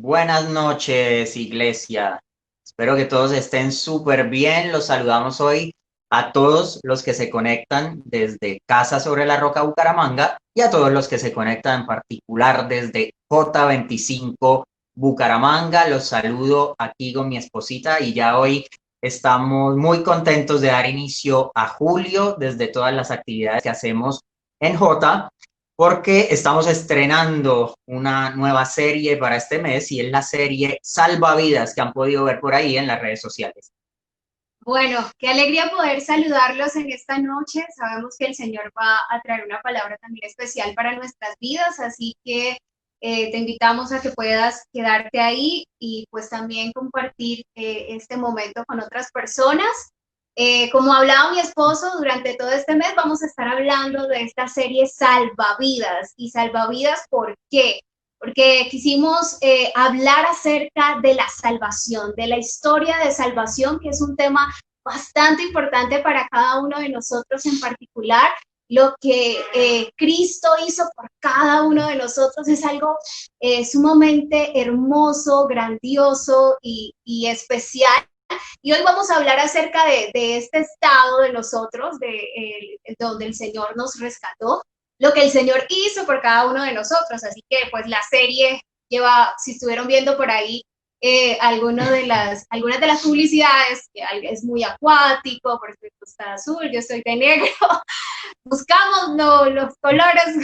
Buenas noches, iglesia. Espero que todos estén súper bien. Los saludamos hoy a todos los que se conectan desde Casa sobre la Roca Bucaramanga y a todos los que se conectan en particular desde J25 Bucaramanga. Los saludo aquí con mi esposita y ya hoy estamos muy contentos de dar inicio a julio desde todas las actividades que hacemos en J porque estamos estrenando una nueva serie para este mes y es la serie Salvavidas que han podido ver por ahí en las redes sociales. Bueno, qué alegría poder saludarlos en esta noche. Sabemos que el Señor va a traer una palabra también especial para nuestras vidas, así que te invitamos a que puedas quedarte ahí y pues también compartir este momento con otras personas. Como hablaba mi esposo, durante todo este mes vamos a estar hablando de esta serie Salvavidas. ¿Y salvavidas por qué? Porque quisimos hablar acerca de la salvación, de la historia de salvación, que es un tema bastante importante para cada uno de nosotros en particular. Lo que Cristo hizo por cada uno de nosotros es algo sumamente hermoso, grandioso y especial. Y hoy vamos a hablar acerca de este estado de nosotros, donde el Señor nos rescató, lo que el Señor hizo por cada uno de nosotros. Así que pues la serie lleva, si estuvieron viendo por ahí algunas de las publicidades, que es muy acuático, por ejemplo está azul, yo estoy de negro, buscamos los colores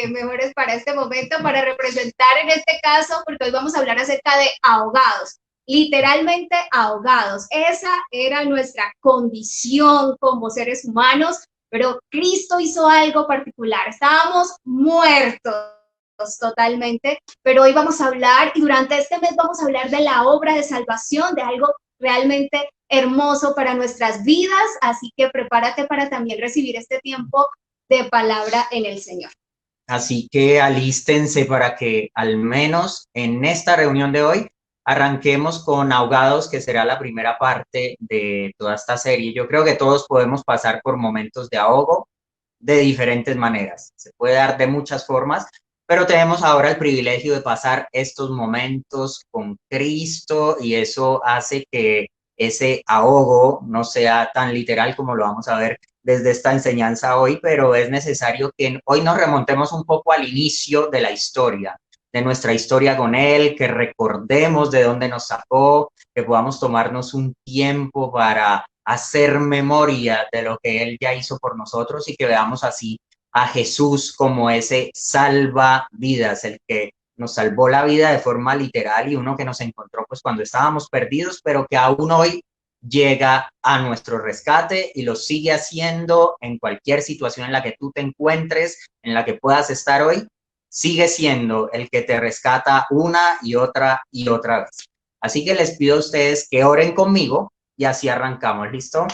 mejores para este momento, para representar en este caso, porque hoy vamos a hablar acerca de ahogados, literalmente ahogados. Esa era nuestra condición como seres humanos, pero Cristo hizo algo particular. Estábamos muertos totalmente, pero hoy vamos a hablar y durante este mes vamos a hablar de la obra de salvación, de algo realmente hermoso para nuestras vidas, así que prepárate para también recibir este tiempo de palabra en el Señor. Así que alístense para que al menos en esta reunión de hoy arranquemos con Ahogados, que será la primera parte de toda esta serie. Yo creo que todos podemos pasar por momentos de ahogo de diferentes maneras. Se puede dar de muchas formas, pero tenemos ahora el privilegio de pasar estos momentos con Cristo y eso hace que ese ahogo no sea tan literal como lo vamos a ver desde esta enseñanza hoy, pero es necesario que hoy nos remontemos un poco al inicio de la historia, de nuestra historia con Él, que recordemos de dónde nos sacó, que podamos tomarnos un tiempo para hacer memoria de lo que Él ya hizo por nosotros y que veamos así a Jesús como ese salvavidas, el que nos salvó la vida de forma literal y uno que nos encontró pues cuando estábamos perdidos, pero que aún hoy llega a nuestro rescate y lo sigue haciendo en cualquier situación en la que tú te encuentres, en la que puedas estar hoy, sigue siendo el que te rescata una y otra vez. Así que les pido a ustedes que oren conmigo y así arrancamos, ¿listo?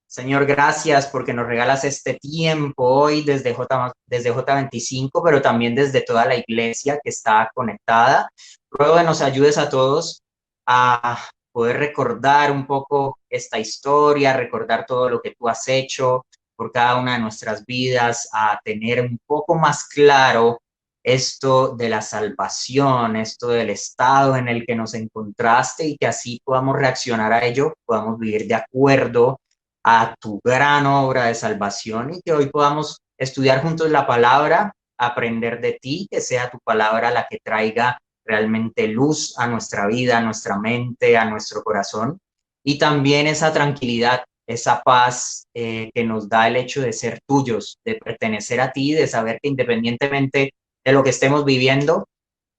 Señor, gracias porque nos regalas este tiempo hoy desde J25, pero también desde toda la iglesia que está conectada. Ruego que nos ayudes a todos a poder recordar un poco esta historia, recordar todo lo que tú has hecho por cada una de nuestras vidas, a tener un poco más claro esto de la salvación, esto del estado en el que nos encontraste y que así podamos reaccionar a ello, podamos vivir de acuerdo a tu gran obra de salvación y que hoy podamos estudiar juntos la palabra, aprender de ti, que sea tu palabra la que traiga realmente luz a nuestra vida, a nuestra mente, a nuestro corazón y también esa tranquilidad, esa paz que nos da el hecho de ser tuyos, de pertenecer a ti, de saber que independientemente de lo que estemos viviendo,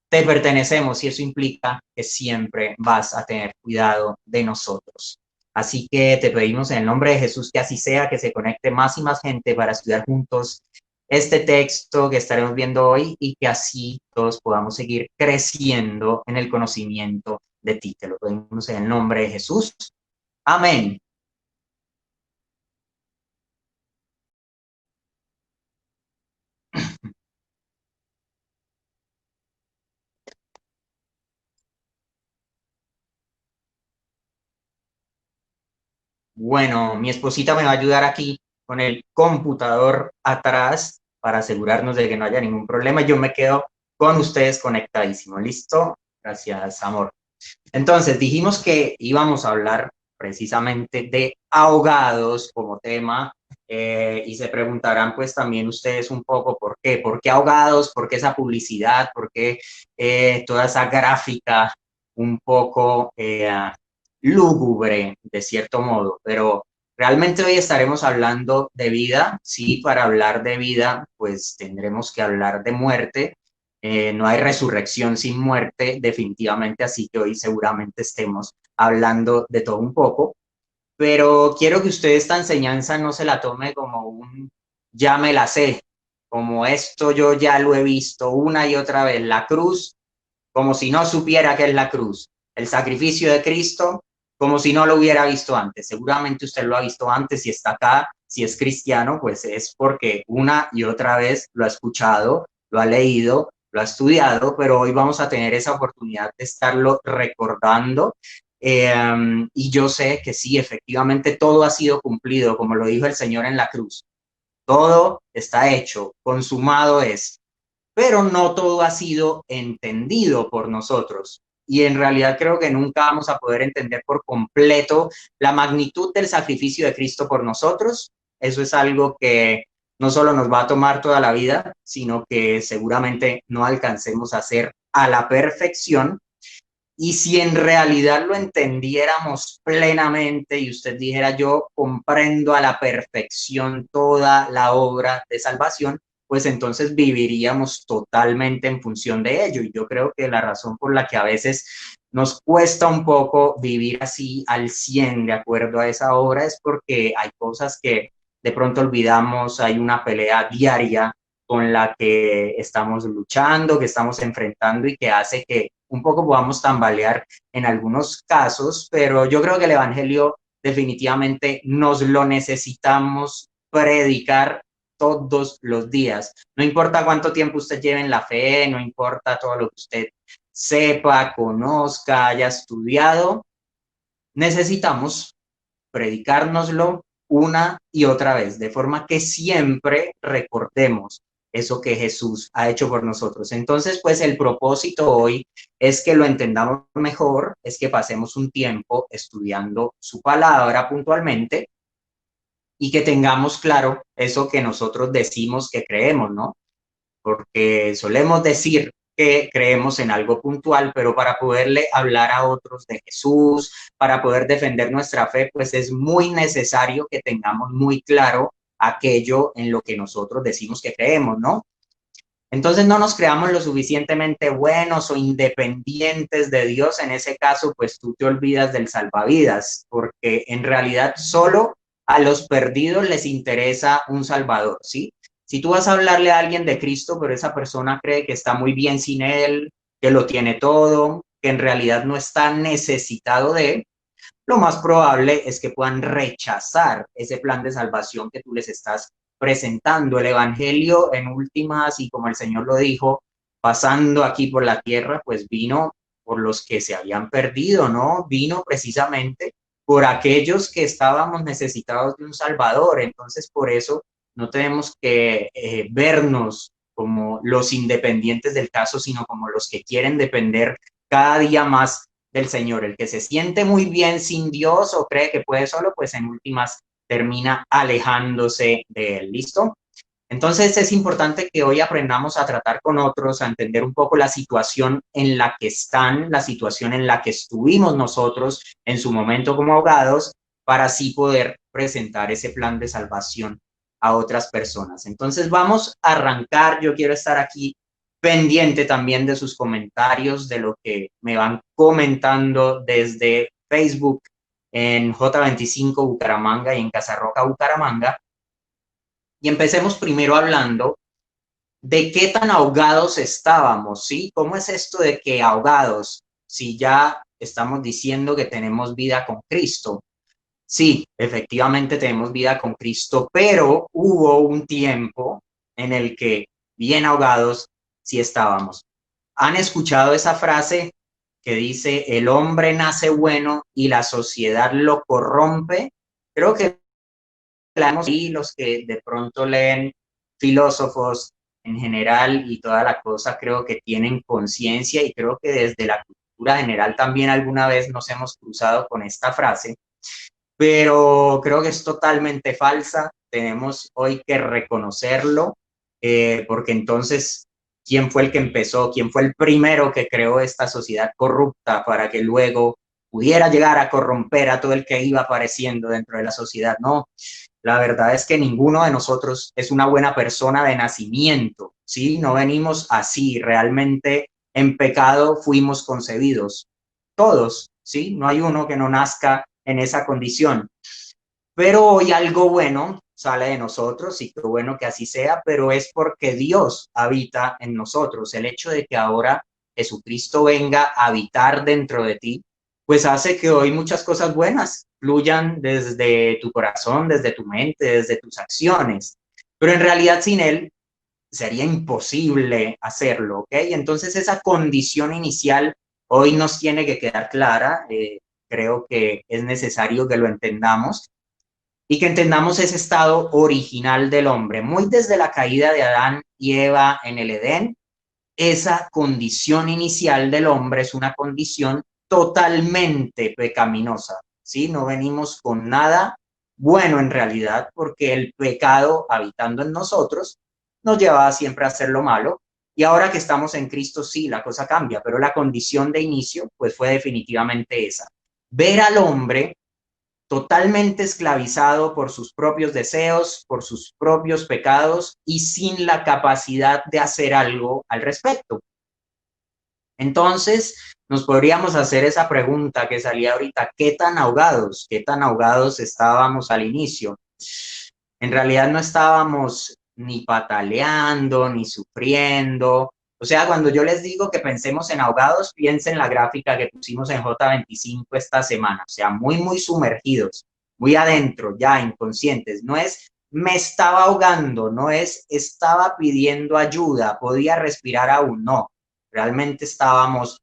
te pertenecemos y eso implica que siempre vas a tener cuidado de nosotros. Así que te pedimos en el nombre de Jesús que así sea, que se conecte más y más gente para estudiar juntos este texto que estaremos viendo hoy y que así todos podamos seguir creciendo en el conocimiento de ti. Te lo pedimos en el nombre de Jesús. Amén. Bueno, mi esposita me va a ayudar aquí con el computador atrás para asegurarnos de que no haya ningún problema. Yo me quedo con ustedes conectadísimo. ¿Listo? Gracias, amor. Entonces, dijimos que íbamos a hablar precisamente de ahogados como tema, y se preguntarán pues también ustedes un poco por qué. ¿Por qué ahogados? ¿Por qué esa publicidad? ¿Por qué toda esa gráfica un poco lúgubre de cierto modo? Pero realmente hoy estaremos hablando de vida. Sí, para hablar de vida pues tendremos que hablar de muerte. No hay resurrección sin muerte, definitivamente, así que hoy seguramente estemos hablando de todo un poco, pero quiero que usted esta enseñanza no se la tome como un ya me la sé, como esto yo ya lo he visto una y otra vez, la cruz, como si no supiera qué es la cruz, el sacrificio de Cristo, como si no lo hubiera visto antes. Seguramente usted lo ha visto antes, si está acá, si es cristiano, pues es porque una y otra vez lo ha escuchado, lo ha leído, lo ha estudiado, pero hoy vamos a tener esa oportunidad de estarlo recordando. Y yo sé que sí, efectivamente todo ha sido cumplido, como lo dijo el Señor en la cruz. Todo está hecho, consumado es, pero no todo ha sido entendido por nosotros. Y en realidad creo que nunca vamos a poder entender por completo la magnitud del sacrificio de Cristo por nosotros. Eso es algo que no solo nos va a tomar toda la vida, sino que seguramente no alcancemos a hacer a la perfección. Y si en realidad lo entendiéramos plenamente y usted dijera, yo comprendo a la perfección toda la obra de salvación, pues entonces viviríamos totalmente en función de ello. Y yo creo que la razón por la que a veces nos cuesta un poco vivir así al 100 de acuerdo a esa obra es porque hay cosas que de pronto olvidamos, hay una pelea diaria con la que estamos luchando, que estamos enfrentando y que hace que un poco podamos tambalear en algunos casos, pero yo creo que el Evangelio definitivamente nos lo necesitamos predicar todos los días. No importa cuánto tiempo usted lleve en la fe, no importa todo lo que usted sepa, conozca, haya estudiado, necesitamos predicárnoslo una y otra vez, de forma que siempre recordemos eso que Jesús ha hecho por nosotros. Entonces, pues el propósito hoy es que lo entendamos mejor, es que pasemos un tiempo estudiando su palabra puntualmente y que tengamos claro eso que nosotros decimos que creemos, ¿no? Porque solemos decir que creemos en algo puntual, pero para poderle hablar a otros de Jesús, para poder defender nuestra fe, pues es muy necesario que tengamos muy claro aquello en lo que nosotros decimos que creemos, ¿no? Entonces no nos creamos lo suficientemente buenos o independientes de Dios. En ese caso, pues tú te olvidas del salvavidas, porque en realidad solo a los perdidos les interesa un salvador, ¿sí? Si tú vas a hablarle a alguien de Cristo, pero esa persona cree que está muy bien sin él, que lo tiene todo, que en realidad no está necesitado de él, lo más probable es que puedan rechazar ese plan de salvación que tú les estás presentando. El Evangelio, en últimas, y como el Señor lo dijo, pasando aquí por la tierra, pues vino por los que se habían perdido, ¿no? Vino precisamente por aquellos que estábamos necesitados de un Salvador. Entonces, por eso no tenemos que vernos como los independientes del caso, sino como los que quieren depender cada día más del Señor. El que se siente muy bien sin Dios o cree que puede solo, pues en últimas termina alejándose de él. ¿Listo? Entonces es importante que hoy aprendamos a tratar con otros, a entender un poco la situación en la que están, la situación en la que estuvimos nosotros en su momento como abogados, para así poder presentar ese plan de salvación a otras personas. Entonces vamos a arrancar. Yo quiero estar aquí pendiente también de sus comentarios, de lo que me van comentando desde Facebook en J25 Bucaramanga y en Casarroca Bucaramanga. Y empecemos primero hablando de qué tan ahogados estábamos, ¿sí? ¿Cómo es esto de que ahogados, si ya estamos diciendo que tenemos vida con Cristo? Sí, efectivamente tenemos vida con Cristo, pero hubo un tiempo en el que bien ahogados sí estábamos. ¿Han escuchado esa frase que dice, el hombre nace bueno y la sociedad lo corrompe? Creo que la hemos y los que de pronto leen filósofos en general y toda la cosa creo que tienen conciencia y creo que desde la cultura general también alguna vez nos hemos cruzado con esta frase, pero creo que es totalmente falsa. Tenemos hoy que reconocerlo, porque entonces, ¿quién fue el que empezó? ¿Quién fue el primero que creó esta sociedad corrupta para que luego pudiera llegar a corromper a todo el que iba apareciendo dentro de la sociedad? No, la verdad es que ninguno de nosotros es una buena persona de nacimiento, ¿sí? No venimos así, realmente en pecado fuimos concebidos, todos, ¿sí? No hay uno que no nazca en esa condición. Pero hoy algo bueno sale de nosotros y qué bueno que así sea, pero es porque Dios habita en nosotros. El hecho de que ahora Jesucristo venga a habitar dentro de ti, pues hace que hoy muchas cosas buenas fluyan desde tu corazón, desde tu mente, desde tus acciones. Pero en realidad sin Él sería imposible hacerlo, ¿ok? Entonces esa condición inicial hoy nos tiene que quedar clara. Creo que es necesario que lo entendamos y que entendamos ese estado original del hombre, muy desde la caída de Adán y Eva en el Edén. Esa condición inicial del hombre es una condición totalmente pecaminosa, ¿sí? No venimos con nada bueno en realidad, porque el pecado habitando en nosotros nos lleva siempre a hacer lo malo. Y ahora que estamos en Cristo, sí, la cosa cambia, pero la condición de inicio, pues fue definitivamente esa. Ver al hombre totalmente esclavizado por sus propios deseos, por sus propios pecados y sin la capacidad de hacer algo al respecto. Entonces, nos podríamos hacer esa pregunta que salía ahorita: qué tan ahogados estábamos al inicio? En realidad no estábamos ni pataleando, ni sufriendo. O sea, cuando yo les digo que pensemos en ahogados, piensen en la gráfica que pusimos en J25 esta semana. O sea, muy, muy sumergidos, muy adentro, ya inconscientes. No es me estaba ahogando, no es estaba pidiendo ayuda, podía respirar aún, no. Realmente estábamos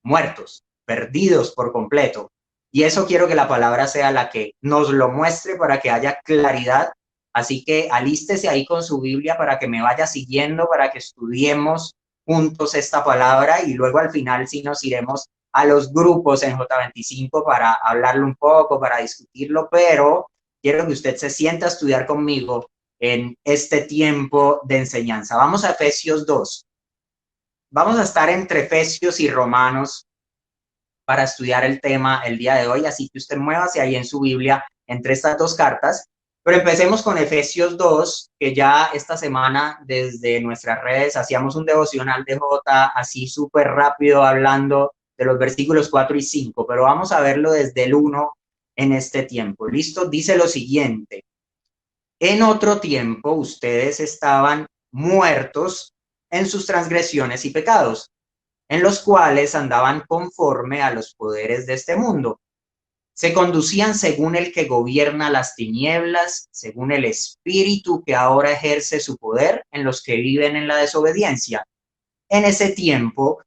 muertos, perdidos por completo. Y eso quiero que la palabra sea la que nos lo muestre para que haya claridad. Así que alístese ahí con su Biblia para que me vaya siguiendo, para que estudiemos juntos esta palabra y luego al final sí nos iremos a los grupos en J25 para hablarlo un poco, para discutirlo, pero quiero que usted se sienta a estudiar conmigo en este tiempo de enseñanza. Vamos a Efesios 2. Vamos a estar entre Efesios y Romanos para estudiar el tema el día de hoy, así que usted muévase ahí en su Biblia entre estas dos cartas. Pero empecemos con Efesios 2, que ya esta semana desde nuestras redes hacíamos un devocional de J, así súper rápido hablando de los versículos 4 y 5, pero vamos a verlo desde el 1 en este tiempo. ¿Listo? Dice lo siguiente: en otro tiempo ustedes estaban muertos en sus transgresiones y pecados, en los cuales andaban conforme a los poderes de este mundo. Se conducían según el que gobierna las tinieblas, según el espíritu que ahora ejerce su poder en los que viven en la desobediencia. En ese tiempo,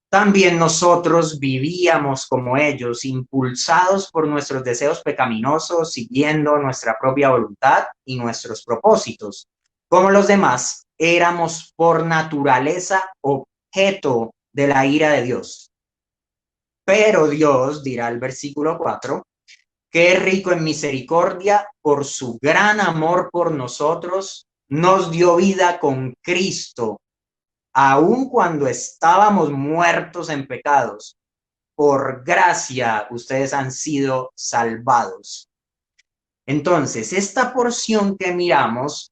también nosotros vivíamos como ellos, impulsados por nuestros deseos pecaminosos, siguiendo nuestra propia voluntad y nuestros propósitos. Como los demás, éramos por naturaleza objeto de la ira de Dios. Pero Dios, dirá el versículo 4, que es rico en misericordia, por su gran amor por nosotros, nos dio vida con Cristo, aun cuando estábamos muertos en pecados. Por gracia ustedes han sido salvados. Entonces, esta porción que miramos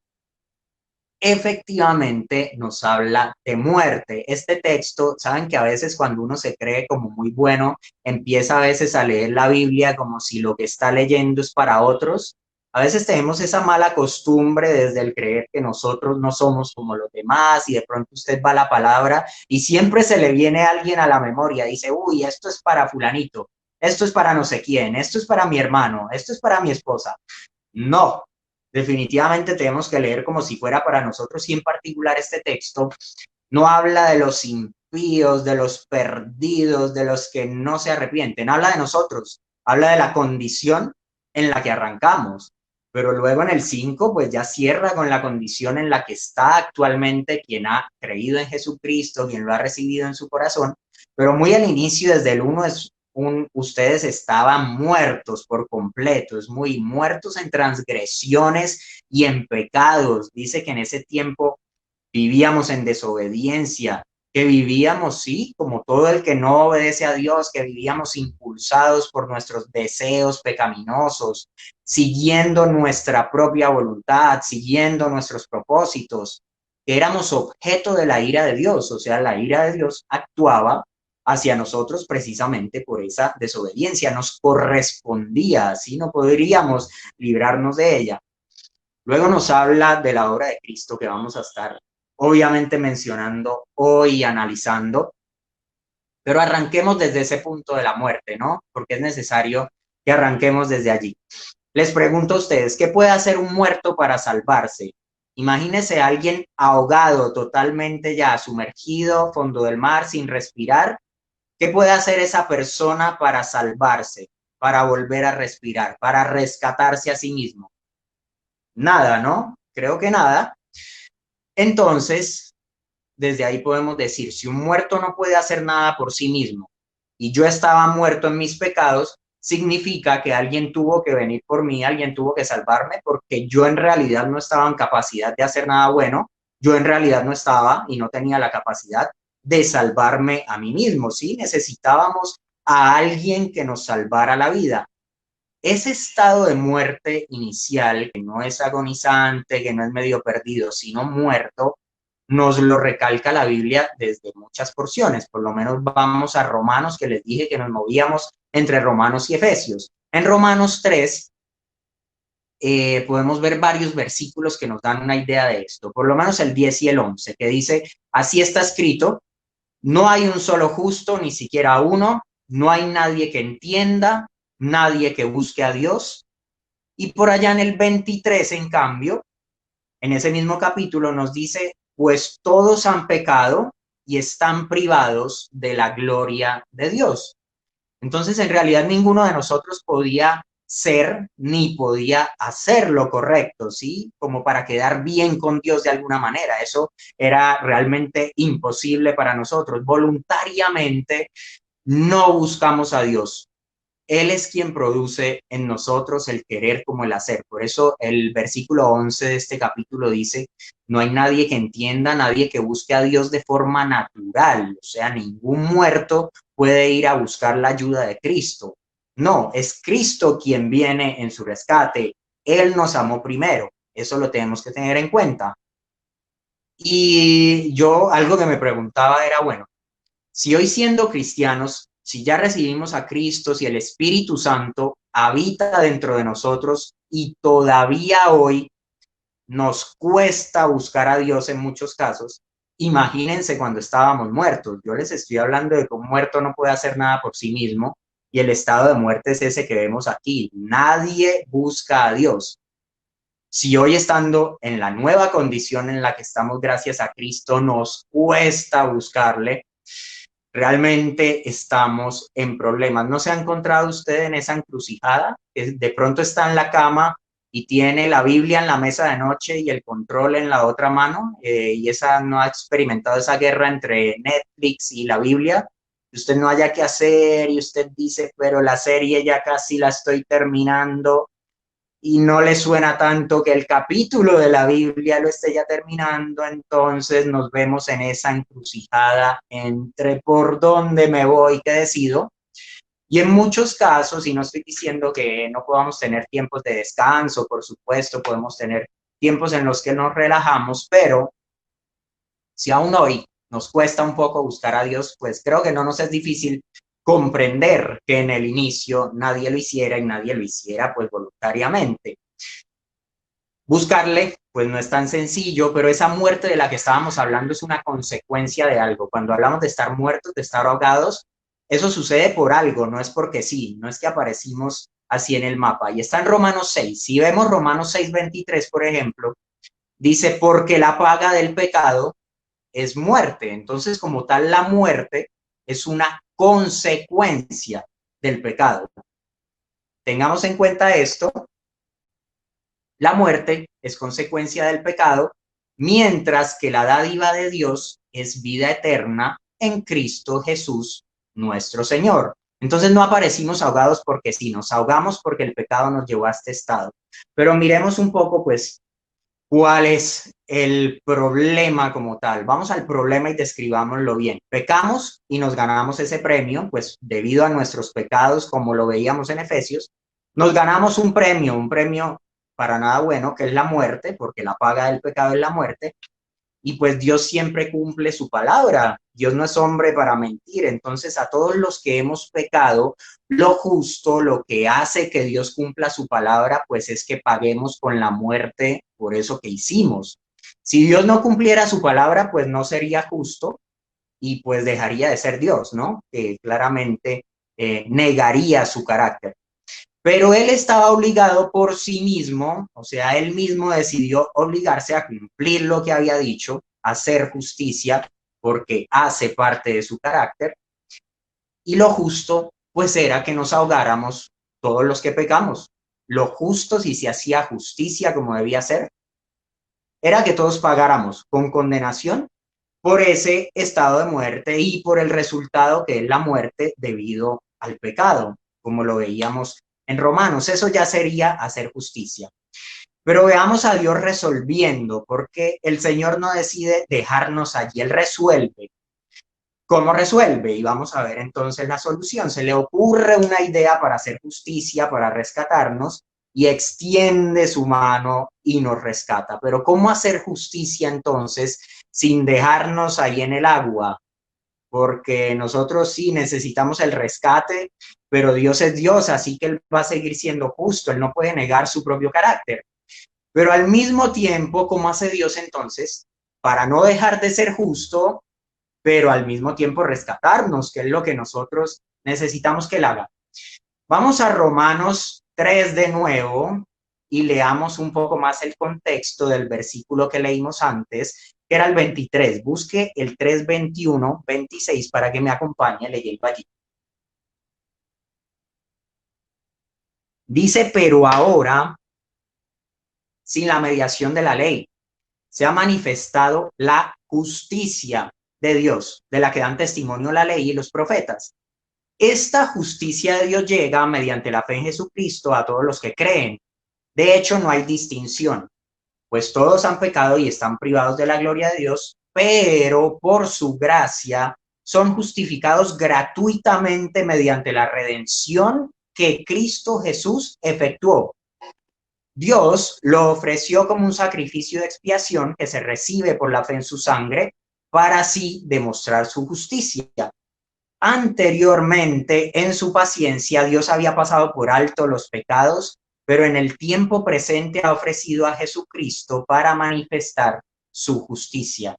efectivamente nos habla de muerte. Este texto, saben que a veces cuando uno se cree como muy bueno, empieza a veces a leer la Biblia como si lo que está leyendo es para otros. A veces tenemos esa mala costumbre desde el creer que nosotros no somos como los demás y de pronto usted va a la palabra y siempre se le viene alguien a la memoria, dice, uy, esto es para fulanito, esto es para no sé quién, esto es para mi hermano, esto es para mi esposa. No, definitivamente tenemos que leer como si fuera para nosotros, y en particular este texto no habla de los impíos, de los perdidos, de los que no se arrepienten, habla de nosotros, habla de la condición en la que arrancamos. pero luego en el 5 pues ya cierra con la condición en la que está actualmente quien ha creído en Jesucristo, quien lo ha recibido en su corazón, pero muy al inicio, desde el 1 es ustedes estaban muertos por completo, es muy muertos en transgresiones y en pecados. Dice que en ese tiempo vivíamos en desobediencia, que vivíamos, sí, como todo el que no obedece a Dios, que vivíamos impulsados por nuestros deseos pecaminosos, siguiendo nuestra propia voluntad, siguiendo nuestros propósitos. Éramos objeto de la ira de Dios, o sea, la ira de Dios actuaba hacia nosotros precisamente por esa desobediencia, nos correspondía, así no podríamos librarnos de ella. Luego nos habla de la obra de Cristo que vamos a estar obviamente mencionando hoy y analizando, pero arranquemos desde ese punto de la muerte, ¿no? Porque es necesario que arranquemos desde allí. Les pregunto a ustedes, ¿qué puede hacer un muerto para salvarse? Imagínese a alguien ahogado, totalmente ya sumergido, fondo del mar, sin respirar. ¿Qué puede hacer esa persona para salvarse, para volver a respirar, para rescatarse a sí mismo? Nada, ¿no? Creo que nada. Entonces, desde ahí podemos decir, si un muerto no puede hacer nada por sí mismo y yo estaba muerto en mis pecados, significa que alguien tuvo que venir por mí, alguien tuvo que salvarme, porque yo en realidad no estaba en capacidad de hacer nada bueno, yo en realidad no estaba y no tenía la capacidad de salvarme a mí mismo, ¿sí? Necesitábamos a alguien que nos salvara la vida. Ese estado de muerte inicial, que no es agonizante, que no es medio perdido, sino muerto, nos lo recalca la Biblia desde muchas porciones. Por lo menos vamos a Romanos, que les dije que nos movíamos entre Romanos y Efesios. En Romanos 3 podemos ver varios versículos que nos dan una idea de esto, por lo menos el 10 y el 11, que dice, así está escrito, no hay un solo justo, ni siquiera uno, no hay nadie que entienda, nadie que busque a Dios. Y por allá en el 23, en cambio, en ese mismo capítulo nos dice, pues todos han pecado y están privados de la gloria de Dios. Entonces, en realidad, ninguno de nosotros podía ser ni podía hacer lo correcto, ¿sí? Como para quedar bien con Dios de alguna manera. Eso era realmente imposible para nosotros. Voluntariamente no buscamos a Dios. Él es quien produce en nosotros el querer como el hacer. Por eso el versículo 11 de este capítulo dice, no hay nadie que entienda, nadie que busque a Dios de forma natural. O sea, ningún muerto puede ir a buscar la ayuda de Cristo. No, es Cristo quien viene en su rescate. Él nos amó primero. Eso lo tenemos que tener en cuenta. Y yo algo que me preguntaba era, bueno, si hoy siendo cristianos, si ya recibimos a Cristo, si el Espíritu Santo habita dentro de nosotros y todavía hoy nos cuesta buscar a Dios en muchos casos, imagínense cuando estábamos muertos. Yo les estoy hablando de que un muerto no puede hacer nada por sí mismo y el estado de muerte es ese que vemos aquí. Nadie busca a Dios. Si hoy estando en la nueva condición en la que estamos gracias a Cristo nos cuesta buscarle, realmente estamos en problemas. ¿No se ha encontrado usted en esa encrucijada? De pronto está en la cama y tiene la Biblia en la mesa de noche y el control en la otra mano, y esa no ha experimentado esa guerra entre Netflix y la Biblia. Usted no haya que hacer y usted dice, pero la serie ya casi la estoy terminando y no le suena tanto que el capítulo de la Biblia lo esté ya terminando, entonces nos vemos en esa encrucijada entre por dónde me voy, qué decido. Y en muchos casos, y no estoy diciendo que no podamos tener tiempos de descanso, por supuesto, podemos tener tiempos en los que nos relajamos, pero si aún hoy nos cuesta un poco buscar a Dios, pues creo que no nos es difícil comprender que en el inicio nadie lo hiciera y nadie lo hiciera pues voluntariamente. Buscarle pues no es tan sencillo, pero esa muerte de la que estábamos hablando es una consecuencia de algo. Cuando hablamos de estar muertos, de estar ahogados, eso sucede por algo, no es porque sí, no es que aparecimos así en el mapa. Y está en Romanos 6. Si vemos Romanos 6:23, por ejemplo, dice, porque la paga del pecado es muerte. Entonces, como tal, la muerte es una consecuencia del pecado. Tengamos en cuenta esto La muerte es consecuencia del pecado, mientras que la dádiva de Dios es vida eterna en Cristo Jesús, nuestro Señor. Entonces no aparecimos ahogados porque sí, nos ahogamos porque el pecado nos llevó a este estado. Pero miremos un poco, pues, cuál es el problema como tal. Vamos al problema y describámoslo bien. Pecamos y nos ganamos ese premio, pues debido a nuestros pecados, como lo veíamos en Efesios, nos ganamos un premio para nada bueno, que es la muerte, porque la paga del pecado es la muerte, y pues Dios siempre cumple su palabra. Dios no es hombre para mentir. Entonces a todos los que hemos pecado, lo justo, lo que hace que Dios cumpla su palabra, pues es que paguemos con la muerte por eso que hicimos. Si Dios no cumpliera su palabra, pues no sería justo y pues dejaría de ser Dios, ¿no? Que claramente negaría su carácter. Pero él estaba obligado por sí mismo, o sea, él mismo decidió obligarse a cumplir lo que había dicho, a hacer justicia, porque hace parte de su carácter. Y lo justo, pues, era que nos ahogáramos todos los que pecamos. Lo justo, si se hacía justicia como debía ser, era que todos pagáramos con condenación por ese estado de muerte y por el resultado que es la muerte debido al pecado, como lo veíamos en Romanos. Eso ya sería hacer justicia. Pero veamos a Dios resolviendo, porque el Señor no decide dejarnos allí, Él resuelve. ¿Cómo resuelve? Y vamos a ver entonces la solución. Se le ocurre una idea para hacer justicia, para rescatarnos, y extiende su mano y nos rescata. Pero ¿cómo hacer justicia entonces sin dejarnos ahí en el agua? Porque nosotros sí necesitamos el rescate, pero Dios es Dios, así que Él va a seguir siendo justo, Él no puede negar su propio carácter. Pero al mismo tiempo, ¿cómo hace Dios entonces? Para no dejar de ser justo, pero al mismo tiempo rescatarnos, que es lo que nosotros necesitamos que Él haga. Vamos a Romanos 3 de nuevo y leamos un poco más el contexto del versículo que leímos antes, que era el 23. Busque el 3, 21, 26 para que me acompañe leyendo allí. Dice, pero ahora, sin la mediación de la ley, se ha manifestado la justicia de Dios, de la que dan testimonio la ley y los profetas. Esta justicia de Dios llega mediante la fe en Jesucristo a todos los que creen. De hecho, no hay distinción, pues todos han pecado y están privados de la gloria de Dios, pero por su gracia son justificados gratuitamente mediante la redención que Cristo Jesús efectuó. Dios lo ofreció como un sacrificio de expiación que se recibe por la fe en su sangre para así demostrar su justicia. Anteriormente, en su paciencia, Dios había pasado por alto los pecados, pero en el tiempo presente ha ofrecido a Jesucristo para manifestar su justicia.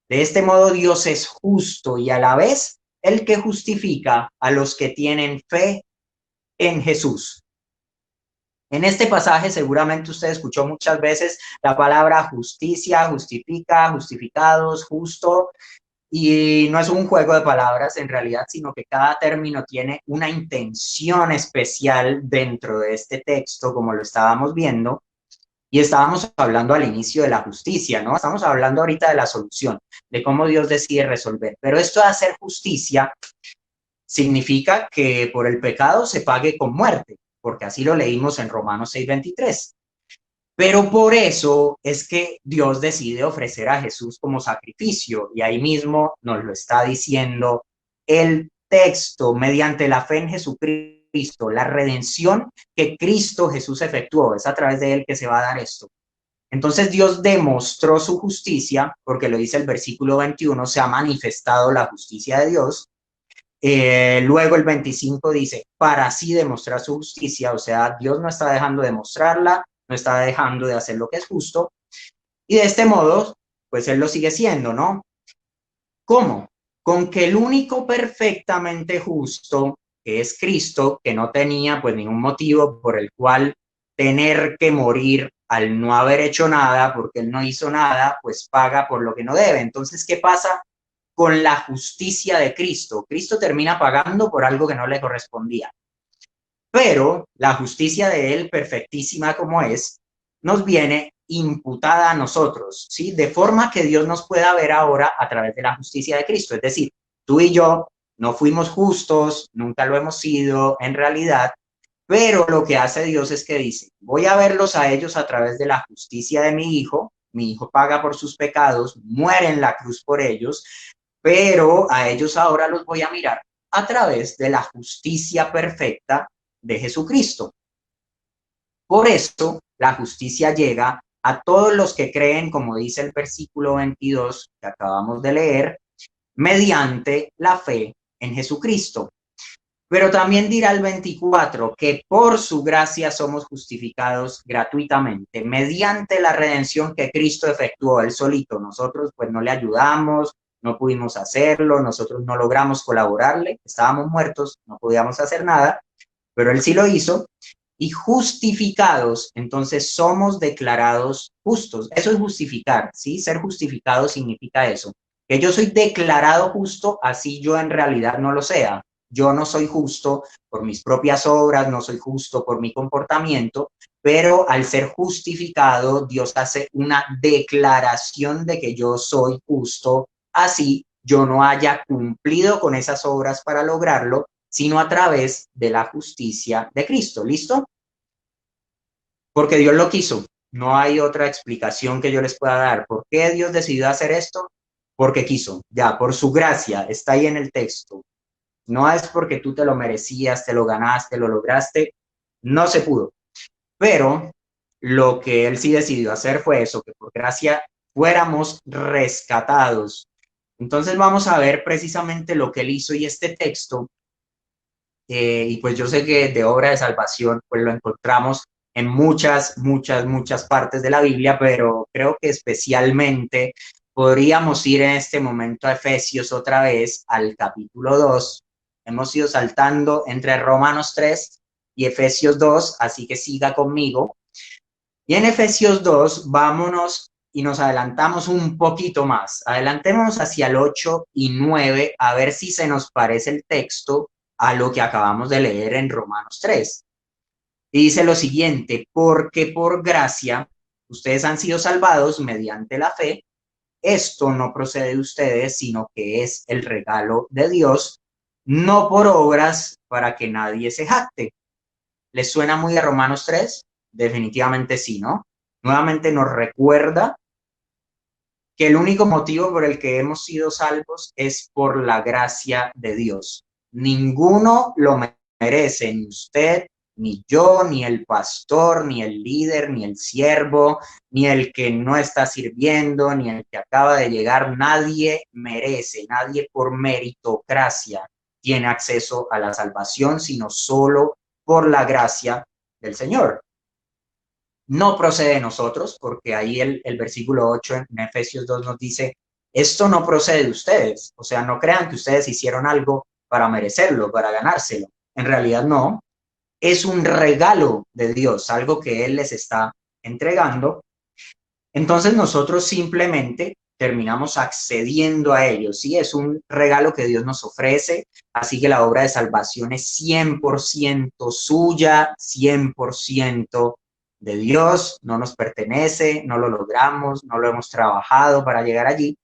De este modo, Dios es justo y a la vez el que justifica a los que tienen fe en Jesús. En este pasaje seguramente usted escuchó muchas veces la palabra justicia, justifica, justificados, justo, y no es un juego de palabras en realidad, sino que cada término tiene una intención especial dentro de este texto, como lo estábamos viendo, y estábamos hablando al inicio de la justicia, ¿no? Estamos hablando ahorita de la solución, de cómo Dios decide resolver. Pero esto de hacer justicia significa que por el pecado se pague con muerte, porque así lo leímos en Romanos 6:23. Pero por eso es que Dios decide ofrecer a Jesús como sacrificio, y ahí mismo nos lo está diciendo el texto, mediante la fe en Jesucristo, la redención que Cristo Jesús efectuó, es a través de él que se va a dar esto. Entonces Dios demostró su justicia, porque lo dice el versículo 21, se ha manifestado la justicia de Dios. Luego el 25 dice, para así demostrar su justicia, o sea, Dios no está dejando de mostrarla, no está dejando de hacer lo que es justo, y de este modo, pues Él lo sigue siendo, ¿no? ¿Cómo? Con que el único perfectamente justo, que es Cristo, que no tenía pues ningún motivo por el cual tener que morir al no haber hecho nada, porque Él no hizo nada, pues paga por lo que no debe. Entonces, ¿qué pasa con la justicia de Cristo? Cristo termina pagando por algo que no le correspondía. Pero la justicia de Él, perfectísima como es, nos viene imputada a nosotros, ¿sí? De forma que Dios nos pueda ver ahora a través de la justicia de Cristo. Es decir, tú y yo no fuimos justos, nunca lo hemos sido en realidad, pero lo que hace Dios es que dice, voy a verlos a ellos a través de la justicia de mi hijo paga por sus pecados, muere en la cruz por ellos, pero a ellos ahora los voy a mirar a través de la justicia perfecta de Jesucristo. Por eso la justicia llega a todos los que creen, como dice el versículo 22 que acabamos de leer, mediante la fe en Jesucristo. Pero también dirá el 24 que por su gracia somos justificados gratuitamente, mediante la redención que Cristo efectuó él solito. Nosotros pues no le ayudamos, no pudimos hacerlo, nosotros no logramos colaborarle, estábamos muertos, no podíamos hacer nada, pero él sí lo hizo. Y justificados, entonces somos declarados justos. Eso es justificar, ¿sí? Ser justificado significa eso. Que yo soy declarado justo, así yo en realidad no lo sea. Yo no soy justo por mis propias obras, no soy justo por mi comportamiento, pero al ser justificado, Dios hace una declaración de que yo soy justo, así yo no haya cumplido con esas obras para lograrlo, sino a través de la justicia de Cristo. ¿Listo? Porque Dios lo quiso. No hay otra explicación que yo les pueda dar. ¿Por qué Dios decidió hacer esto? Porque quiso. Ya, por su gracia, está ahí en el texto. No es porque tú te lo merecías, te lo ganaste, lo lograste. No se pudo. Pero lo que Él sí decidió hacer fue eso, que por gracia fuéramos rescatados. Entonces vamos a ver precisamente lo que Él hizo y este texto y pues yo sé que de obra de salvación pues lo encontramos en muchas partes de la Biblia, pero creo que especialmente podríamos ir en este momento a Efesios otra vez, al capítulo 2. Hemos ido saltando entre Romanos 3 y Efesios 2, así que siga conmigo. Y en Efesios 2, vámonos y nos adelantamos un poquito más. Adelantémonos hacia el 8 y 9 a ver si se nos parece el texto a lo que acabamos de leer en Romanos 3. Y dice lo siguiente, porque por gracia ustedes han sido salvados mediante la fe. Esto no procede de ustedes, sino que es el regalo de Dios, no por obras para que nadie se jacte. ¿Les suena muy a Romanos 3? Definitivamente sí, ¿no? Nuevamente nos recuerda que el único motivo por el que hemos sido salvos es por la gracia de Dios. Ninguno lo merece, ni usted, ni yo, ni el pastor, ni el líder, ni el siervo, ni el que no está sirviendo, ni el que acaba de llegar. Nadie merece, nadie por meritocracia tiene acceso a la salvación, sino solo por la gracia del Señor. No procede de nosotros, porque ahí el versículo 8 en Efesios 2 nos dice, esto no procede de ustedes, o sea, no crean que ustedes hicieron algo para merecerlo, para ganárselo. En realidad no, es un regalo de Dios, algo que Él les está entregando. Entonces nosotros simplemente terminamos accediendo a ello, ¿sí? Es un regalo que Dios nos ofrece, así que la obra de salvación es 100% suya, 100% de Dios, no nos pertenece, no lo logramos, no lo hemos trabajado para llegar allí.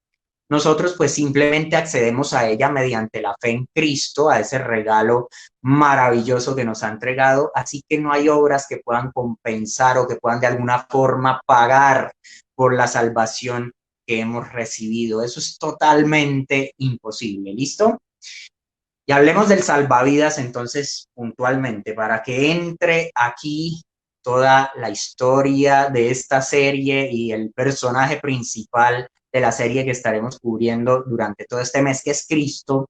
Nosotros pues simplemente accedemos a ella mediante la fe en Cristo, a ese regalo maravilloso que nos ha entregado, así que no hay obras que puedan compensar o que puedan de alguna forma pagar por la salvación que hemos recibido. Eso es totalmente imposible, ¿listo? Y hablemos del salvavidas entonces puntualmente, para que entre aquí toda la historia de esta serie y el personaje principal de la serie que estaremos cubriendo durante todo este mes, que es Cristo.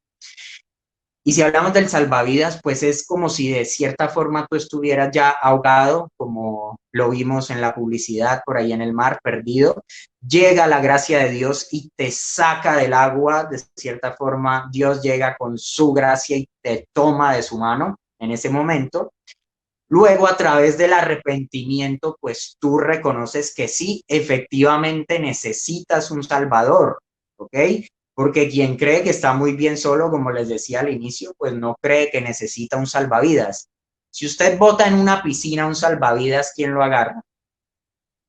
Y si hablamos del salvavidas, pues es como si de cierta forma tú estuvieras ya ahogado, como lo vimos en la publicidad por ahí en el mar, perdido. Llega la gracia de Dios y te saca del agua. De cierta forma, Dios llega con su gracia y te toma de su mano en ese momento. Luego, a través del arrepentimiento, pues tú reconoces que sí, efectivamente necesitas un Salvador, ¿ok? Porque quien cree que está muy bien solo, como les decía al inicio, pues no cree que necesita un salvavidas. Si usted bota en una piscina un salvavidas, ¿quién lo agarra?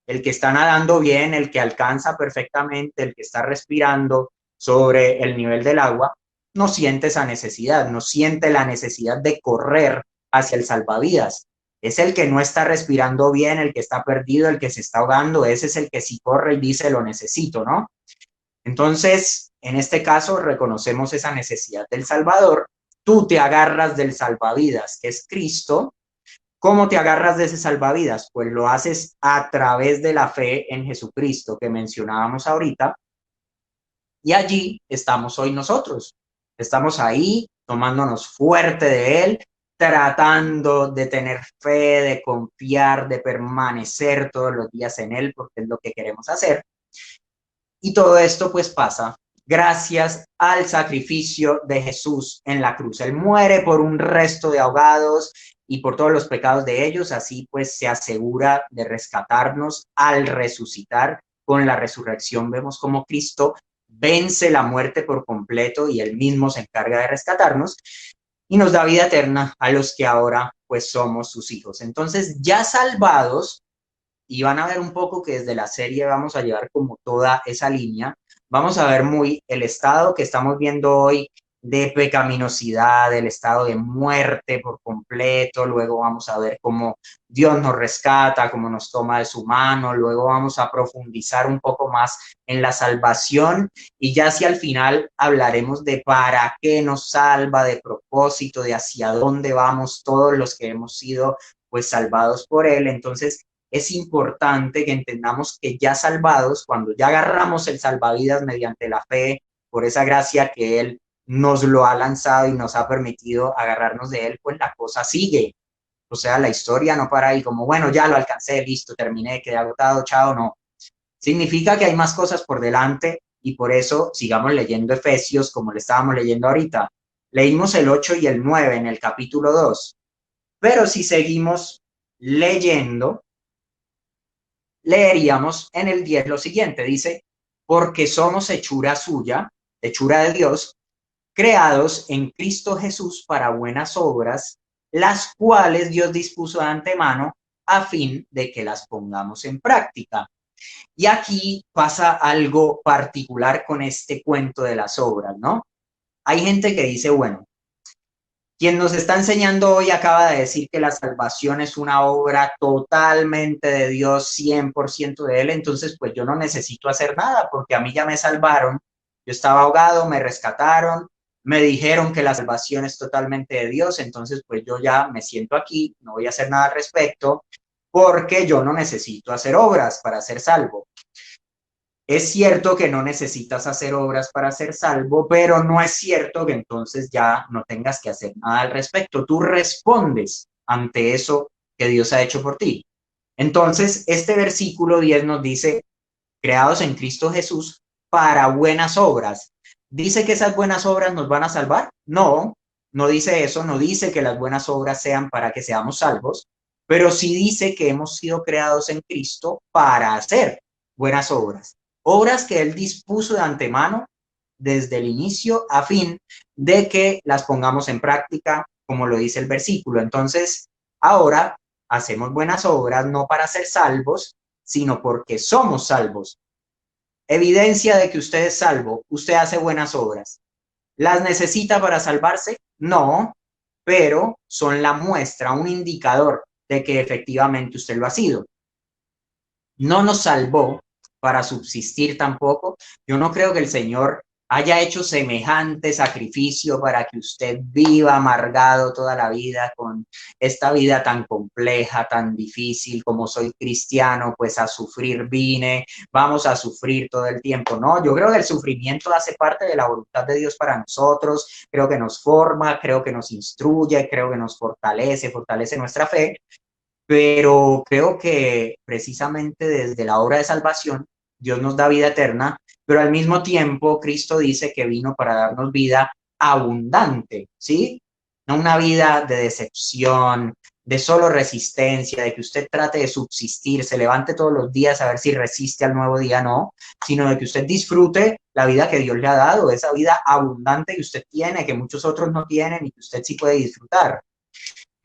el que está nadando bien, el que alcanza perfectamente, el que está respirando sobre el nivel del agua, no siente esa necesidad, no siente la necesidad de correr hacia el salvavidas. Es el que no está respirando bien, el que está perdido, el que se está ahogando, ese es el que sí corre y dice lo necesito, ¿no? Entonces, en este caso, reconocemos esa necesidad del Salvador. Tú te agarras del salvavidas, que es Cristo. ¿Cómo te agarras de ese salvavidas? Pues lo haces a través de la fe en Jesucristo que mencionábamos ahorita. Y allí estamos hoy nosotros. Estamos ahí tomándonos fuerte de Él, tratando de tener fe, de confiar, de permanecer todos los días en Él, porque es lo que queremos hacer. Y todo esto pues pasa gracias al sacrificio de Jesús en la cruz. Él muere por un resto de ahogados y por todos los pecados de ellos, así pues se asegura de rescatarnos al resucitar. Con la resurrección vemos cómo Cristo vence la muerte por completo y él mismo se encarga de rescatarnos y nos da vida eterna a los que ahora pues somos sus hijos. Entonces, ya salvados, y van a ver un poco que desde la serie vamos a llevar como toda esa línea. Vamos a ver muy el estado que estamos viendo hoy de pecaminosidad, el estado de muerte por completo, luego vamos a ver cómo Dios nos rescata, cómo nos toma de su mano, luego vamos a profundizar un poco más en la salvación y ya hacia el final hablaremos de para qué nos salva, de propósito, de hacia dónde vamos todos los que hemos sido pues salvados por Él. Entonces, es importante que entendamos que ya salvados, cuando ya agarramos el salvavidas mediante la fe, por esa gracia que Él nos lo ha lanzado y nos ha permitido agarrarnos de Él, pues la cosa sigue. O sea, la historia no para ahí como, bueno, ya lo alcancé, listo, terminé, quedé agotado, chao, no. Significa que hay más cosas por delante y por eso sigamos leyendo Efesios como le estábamos leyendo ahorita. Leímos el 8 y el 9 en el capítulo 2, pero si seguimos leyendo, leeríamos en el 10 lo siguiente, dice, porque somos hechura suya, hechura de Dios, creados en Cristo Jesús para buenas obras, las cuales Dios dispuso de antemano a fin de que las pongamos en práctica. Y aquí pasa algo particular con este cuento de las obras, ¿no? Hay gente que dice, bueno, quien nos está enseñando hoy acaba de decir que la salvación es una obra totalmente de Dios, 100% de Él, entonces pues yo no necesito hacer nada porque a mí ya me salvaron, yo estaba ahogado, me rescataron, me dijeron que la salvación es totalmente de Dios, entonces pues yo ya me siento aquí, no voy a hacer nada al respecto porque yo no necesito hacer obras para ser salvo. Es cierto que no necesitas hacer obras para ser salvo, pero no es cierto que entonces ya no tengas que hacer nada al respecto. Tú respondes ante eso que Dios ha hecho por ti. Entonces, este versículo 10 nos dice, creados en Cristo Jesús para buenas obras. ¿Dice que esas buenas obras nos van a salvar? No, no dice eso, no dice que las buenas obras sean para que seamos salvos, pero sí dice que hemos sido creados en Cristo para hacer buenas obras. Obras que Él dispuso de antemano desde el inicio a fin de que las pongamos en práctica, como lo dice el versículo. Entonces, ahora hacemos buenas obras no para ser salvos, sino porque somos salvos. Evidencia de que usted es salvo, usted hace buenas obras. ¿Las necesita para salvarse? No, pero son la muestra, un indicador de que efectivamente usted lo ha sido. No nos salvó para subsistir tampoco. Yo no creo que el Señor haya hecho semejante sacrificio para que usted viva amargado toda la vida con esta vida tan compleja, tan difícil. Como soy cristiano, pues a sufrir vine, vamos a sufrir todo el tiempo. No, yo creo que el sufrimiento hace parte de la voluntad de Dios para nosotros, creo que nos forma, creo que nos instruye, creo que nos fortalece, fortalece nuestra fe, pero creo que precisamente desde la obra de salvación Dios nos da vida eterna, pero al mismo tiempo Cristo dice que vino para darnos vida abundante, ¿sí? No una vida de decepción, de solo resistencia, de que usted trate de subsistir, se levante todos los días a ver si resiste al nuevo día, no, sino de que usted disfrute la vida que Dios le ha dado, esa vida abundante que usted tiene, que muchos otros no tienen y que usted sí puede disfrutar.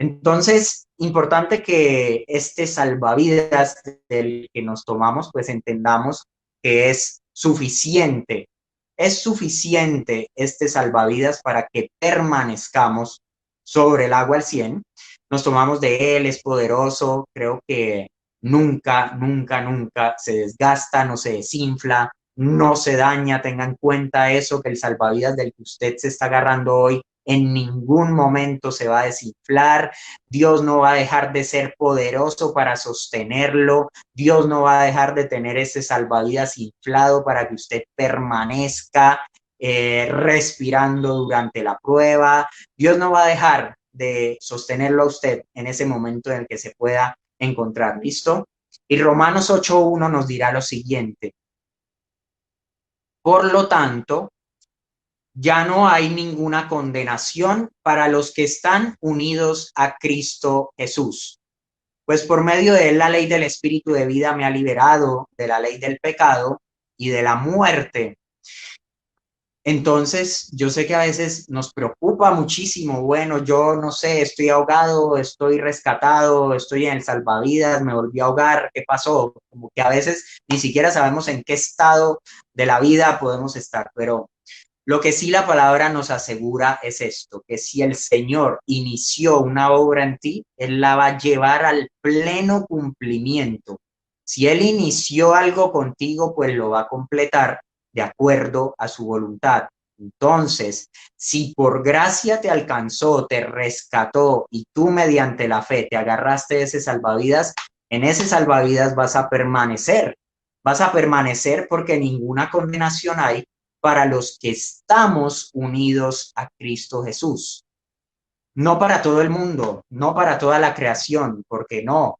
Entonces, importante que este salvavidas del que nos tomamos, pues entendamos que es suficiente este salvavidas para que permanezcamos sobre el agua al 100. Nos tomamos de él, es poderoso, creo que nunca, nunca, nunca se desgasta, no se desinfla, no se daña. Tenga en cuenta eso, que el salvavidas del que usted se está agarrando hoy en ningún momento se va a desinflar. Dios no va a dejar de ser poderoso para sostenerlo. Dios no va a dejar de tener ese salvavidas inflado para que usted permanezca respirando durante la prueba. Dios no va a dejar de sostenerlo a usted en ese momento en el que se pueda encontrar. ¿Listo? Y Romanos 8:1 nos dirá lo siguiente: por lo tanto, ya no hay ninguna condenación para los que están unidos a Cristo Jesús. Pues por medio de él la ley del Espíritu de vida me ha liberado de la ley del pecado y de la muerte. Entonces, yo sé que a veces nos preocupa muchísimo, bueno, yo no sé, estoy ahogado, estoy rescatado, estoy en el salvavidas, me volví a ahogar, ¿qué pasó? Como que a veces ni siquiera sabemos en qué estado de la vida podemos estar, pero lo que sí la palabra nos asegura es esto, que si el Señor inició una obra en ti, Él la va a llevar al pleno cumplimiento. Si Él inició algo contigo, pues lo va a completar de acuerdo a su voluntad. Entonces, si por gracia te alcanzó, te rescató y tú mediante la fe te agarraste de ese salvavidas, en ese salvavidas vas a permanecer. Vas a permanecer porque ninguna condenación hay para los que estamos unidos a Cristo Jesús. No para todo el mundo, no para toda la creación, porque no.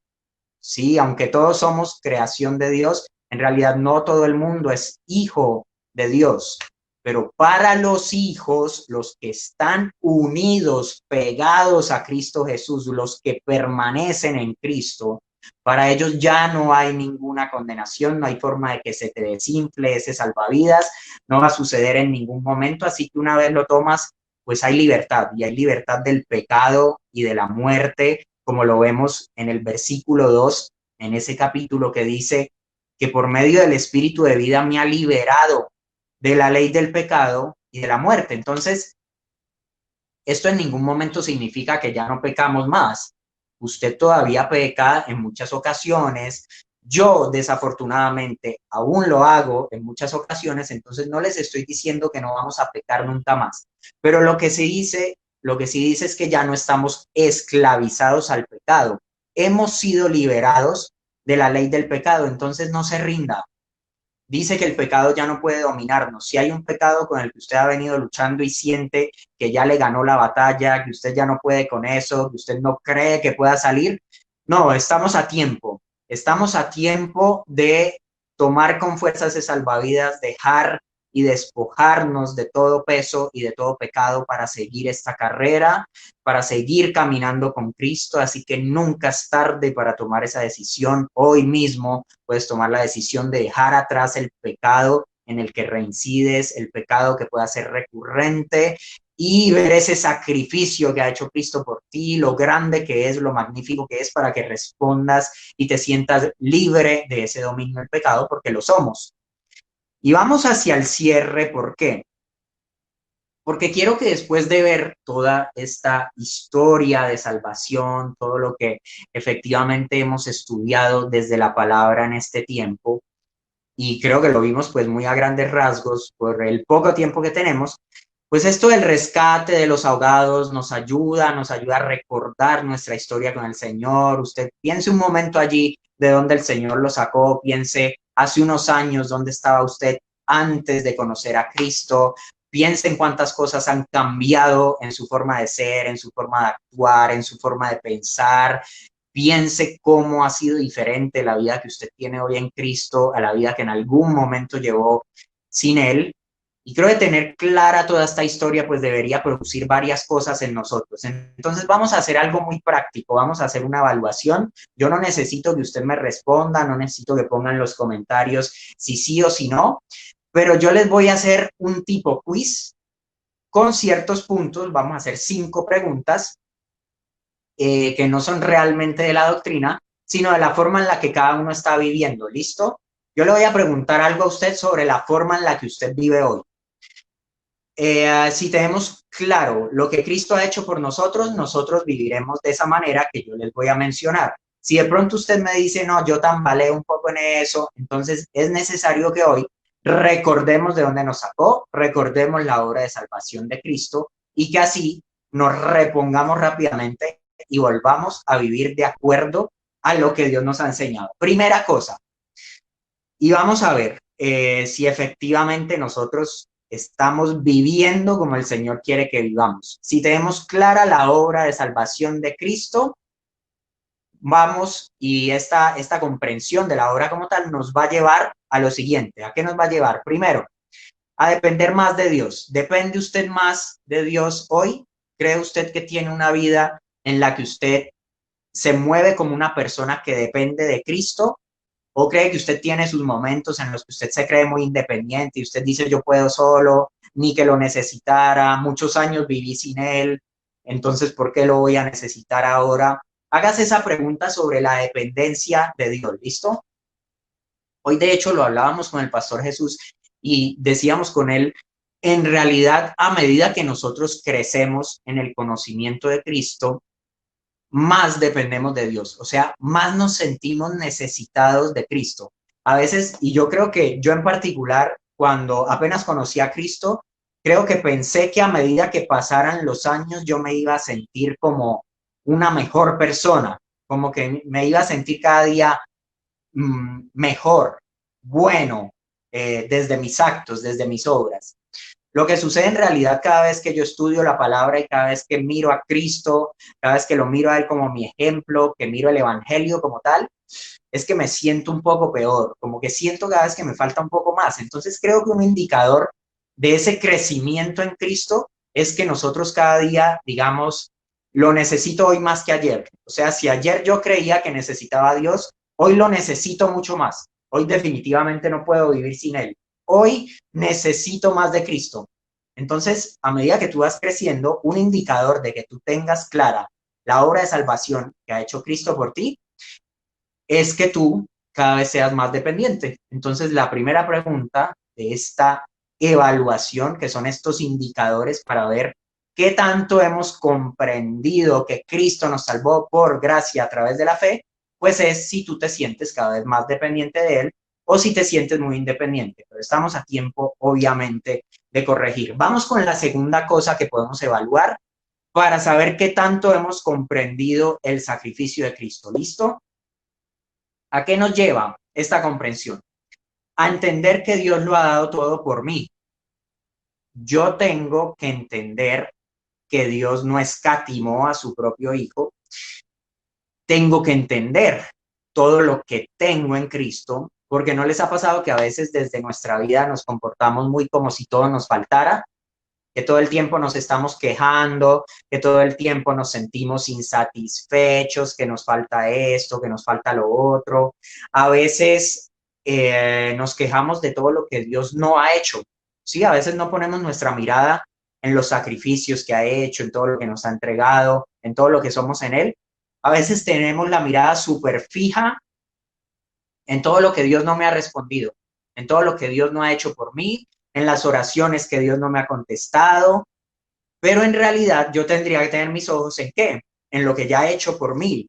Sí, aunque todos somos creación de Dios, en realidad no todo el mundo es hijo de Dios. Pero para los hijos, los que están unidos, pegados a Cristo Jesús, los que permanecen en Cristo, para ellos ya no hay ninguna condenación, no hay forma de que se te desinfle ese salvavidas, no va a suceder en ningún momento, así que una vez lo tomas, pues hay libertad, y hay libertad del pecado y de la muerte, como lo vemos en el versículo 2, en ese capítulo que dice que por medio del Espíritu de vida me ha liberado de la ley del pecado y de la muerte. Entonces, esto en ningún momento significa que ya no pecamos más. Usted todavía peca en muchas ocasiones. Yo, desafortunadamente, aún lo hago en muchas ocasiones, entonces no les estoy diciendo que no vamos a pecar nunca más. Pero lo que sí dice es que ya no estamos esclavizados al pecado. Hemos sido liberados de la ley del pecado, entonces no se rinda. Dice que el pecado ya no puede dominarnos. Si hay un pecado con el que usted ha venido luchando y siente que ya le ganó la batalla, que usted ya no puede con eso, que usted no cree que pueda salir, no, estamos a tiempo. Estamos a tiempo de tomar con fuerza ese salvavidas, dejar y despojarnos de todo peso y de todo pecado para seguir esta carrera, para seguir caminando con Cristo. Así que nunca es tarde para tomar esa decisión. Hoy mismo puedes tomar la decisión de dejar atrás el pecado en el que reincides, el pecado que pueda ser recurrente, y ver ese sacrificio que ha hecho Cristo por ti, lo grande que es, lo magnífico que es, para que respondas y te sientas libre de ese dominio del pecado, porque lo somos. Y vamos hacia el cierre, ¿por qué? Porque quiero que después de ver toda esta historia de salvación, todo lo que efectivamente hemos estudiado desde la palabra en este tiempo, y creo que lo vimos pues muy a grandes rasgos por el poco tiempo que tenemos, pues esto del rescate de los ahogados nos ayuda a recordar nuestra historia con el Señor. Usted piense un momento allí de donde el Señor lo sacó, piense hace unos años dónde estaba usted antes de conocer a Cristo, piense en cuántas cosas han cambiado en su forma de ser, en su forma de actuar, en su forma de pensar. Piense cómo ha sido diferente la vida que usted tiene hoy en Cristo a la vida que en algún momento llevó sin Él. Y creo que tener clara toda esta historia pues debería producir varias cosas en nosotros. Entonces vamos a hacer algo muy práctico, vamos a hacer una evaluación. Yo no necesito que usted me responda, no necesito que pongan los comentarios si sí o si no, pero yo les voy a hacer un tipo quiz con ciertos puntos. Vamos a hacer 5 preguntas que no son realmente de la doctrina, sino de la forma en la que cada uno está viviendo. ¿Listo? Yo le voy a preguntar algo a usted sobre la forma en la que usted vive hoy. Si tenemos claro lo que Cristo ha hecho por nosotros, nosotros viviremos de esa manera que yo les voy a mencionar. Si de pronto usted me dice, no, yo tambaleo un poco en eso, entonces es necesario que hoy recordemos de dónde nos sacó, recordemos la obra de salvación de Cristo y que así nos repongamos rápidamente y volvamos a vivir de acuerdo a lo que Dios nos ha enseñado. Primera cosa, y vamos a ver si efectivamente nosotros estamos viviendo como el Señor quiere que vivamos. Si tenemos clara la obra de salvación de Cristo, vamos, y esta comprensión de la obra como tal nos va a llevar a lo siguiente. ¿A qué nos va a llevar? Primero, a depender más de Dios. ¿Depende usted más de Dios hoy? ¿Cree usted que tiene una vida en la que usted se mueve como una persona que depende de Cristo? ¿O cree que usted tiene sus momentos en los que usted se cree muy independiente y usted dice yo puedo solo, ni que lo necesitara, muchos años viví sin él, entonces ¿por qué lo voy a necesitar ahora? Hágase esa pregunta sobre la dependencia de Dios, ¿listo? Hoy de hecho lo hablábamos con el pastor Jesús y decíamos con él, en realidad a medida que nosotros crecemos en el conocimiento de Cristo, más dependemos de Dios, o sea, más nos sentimos necesitados de Cristo. A veces, y yo creo que yo en particular, cuando apenas conocí a Cristo, creo que pensé que a medida que pasaran los años yo me iba a sentir como una mejor persona, como que me iba a sentir cada día mejor, bueno, desde mis actos, desde mis obras. Lo que sucede en realidad cada vez que yo estudio la palabra y cada vez que miro a Cristo, cada vez que lo miro a Él como mi ejemplo, que miro el Evangelio como tal, es que me siento un poco peor, como que siento cada vez que me falta un poco más. Entonces creo que un indicador de ese crecimiento en Cristo es que nosotros cada día, digamos, lo necesito hoy más que ayer. O sea, si ayer yo creía que necesitaba a Dios, hoy lo necesito mucho más. Hoy definitivamente no puedo vivir sin Él. Hoy necesito más de Cristo. Entonces, a medida que tú vas creciendo, un indicador de que tú tengas clara la obra de salvación que ha hecho Cristo por ti es que tú cada vez seas más dependiente. Entonces, la primera pregunta de esta evaluación, que son estos indicadores para ver qué tanto hemos comprendido que Cristo nos salvó por gracia a través de la fe, pues es si tú te sientes cada vez más dependiente de Él o si te sientes muy independiente. Pero estamos a tiempo, obviamente, de corregir. Vamos con la segunda cosa que podemos evaluar para saber qué tanto hemos comprendido el sacrificio de Cristo. ¿Listo? ¿A qué nos lleva esta comprensión? A entender que Dios lo ha dado todo por mí. Yo tengo que entender que Dios no escatimó a su propio Hijo. Tengo que entender todo lo que tengo en Cristo, porque no les ha pasado que a veces desde nuestra vida nos comportamos muy como si todo nos faltara, que todo el tiempo nos estamos quejando, que todo el tiempo nos sentimos insatisfechos, que nos falta esto, que nos falta lo otro. A veces nos quejamos de todo lo que Dios no ha hecho. Sí, a veces no ponemos nuestra mirada en los sacrificios que ha hecho, en todo lo que nos ha entregado, en todo lo que somos en Él. A veces tenemos la mirada súper fija en todo lo que Dios no me ha respondido, en todo lo que Dios no ha hecho por mí, en las oraciones que Dios no me ha contestado, pero en realidad yo tendría que tener mis ojos en qué, en lo que ya ha hecho por mí.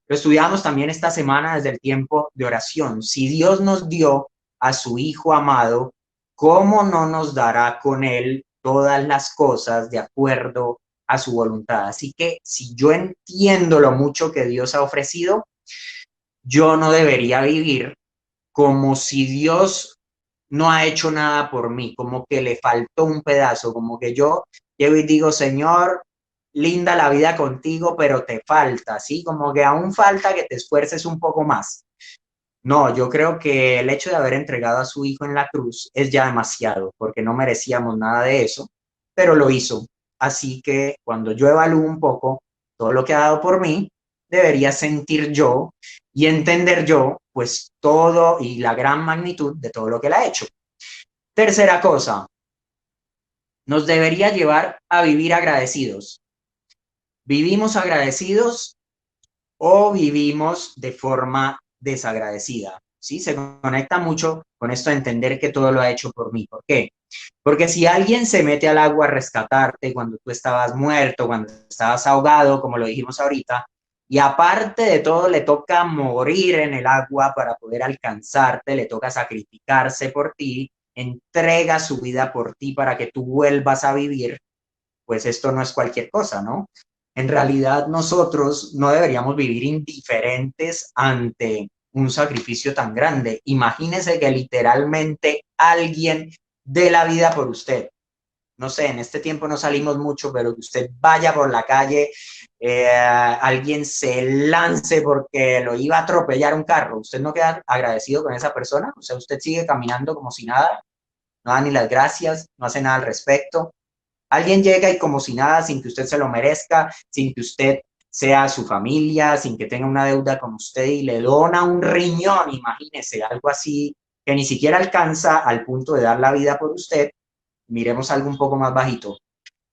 Lo estudiamos también esta semana desde el tiempo de oración. Si Dios nos dio a su Hijo amado, ¿cómo no nos dará con Él todas las cosas de acuerdo a su voluntad? Así que si yo entiendo lo mucho que Dios ha ofrecido, yo no debería vivir como si Dios no ha hecho nada por mí, como que le faltó un pedazo, como que yo llego y digo, Señor, linda la vida contigo, pero te falta, ¿sí? Como que aún falta que te esfuerces un poco más. No, yo creo que el hecho de haber entregado a su hijo en la cruz es ya demasiado, porque no merecíamos nada de eso, pero lo hizo. Así que cuando yo evalúo un poco todo lo que ha dado por mí, debería sentir yo y entender yo, pues todo y la gran magnitud de todo lo que él ha hecho. Tercera cosa, nos debería llevar a vivir agradecidos. ¿Vivimos agradecidos o vivimos de forma desagradecida? ¿Sí? Se conecta mucho con esto de entender que todo lo ha hecho por mí. ¿Por qué? Porque si alguien se mete al agua a rescatarte cuando tú estabas muerto, cuando estabas ahogado, como lo dijimos ahorita, y aparte de todo le toca morir en el agua para poder alcanzarte, le toca sacrificarse por ti, entrega su vida por ti para que tú vuelvas a vivir, pues esto no es cualquier cosa, ¿no? En realidad nosotros no deberíamos vivir indiferentes ante un sacrificio tan grande. Imagínese que literalmente alguien dé la vida por usted. No sé, en este tiempo no salimos mucho, pero que usted vaya por la calle, alguien se lance porque lo iba a atropellar un carro, ¿usted no queda agradecido con esa persona? O sea, usted sigue caminando como si nada, no da ni las gracias, no hace nada al respecto. Alguien llega y como si nada, sin que usted se lo merezca, sin que usted sea su familia, sin que tenga una deuda con usted y le dona un riñón, imagínese, algo así que ni siquiera alcanza al punto de dar la vida por usted. Miremos algo un poco más bajito.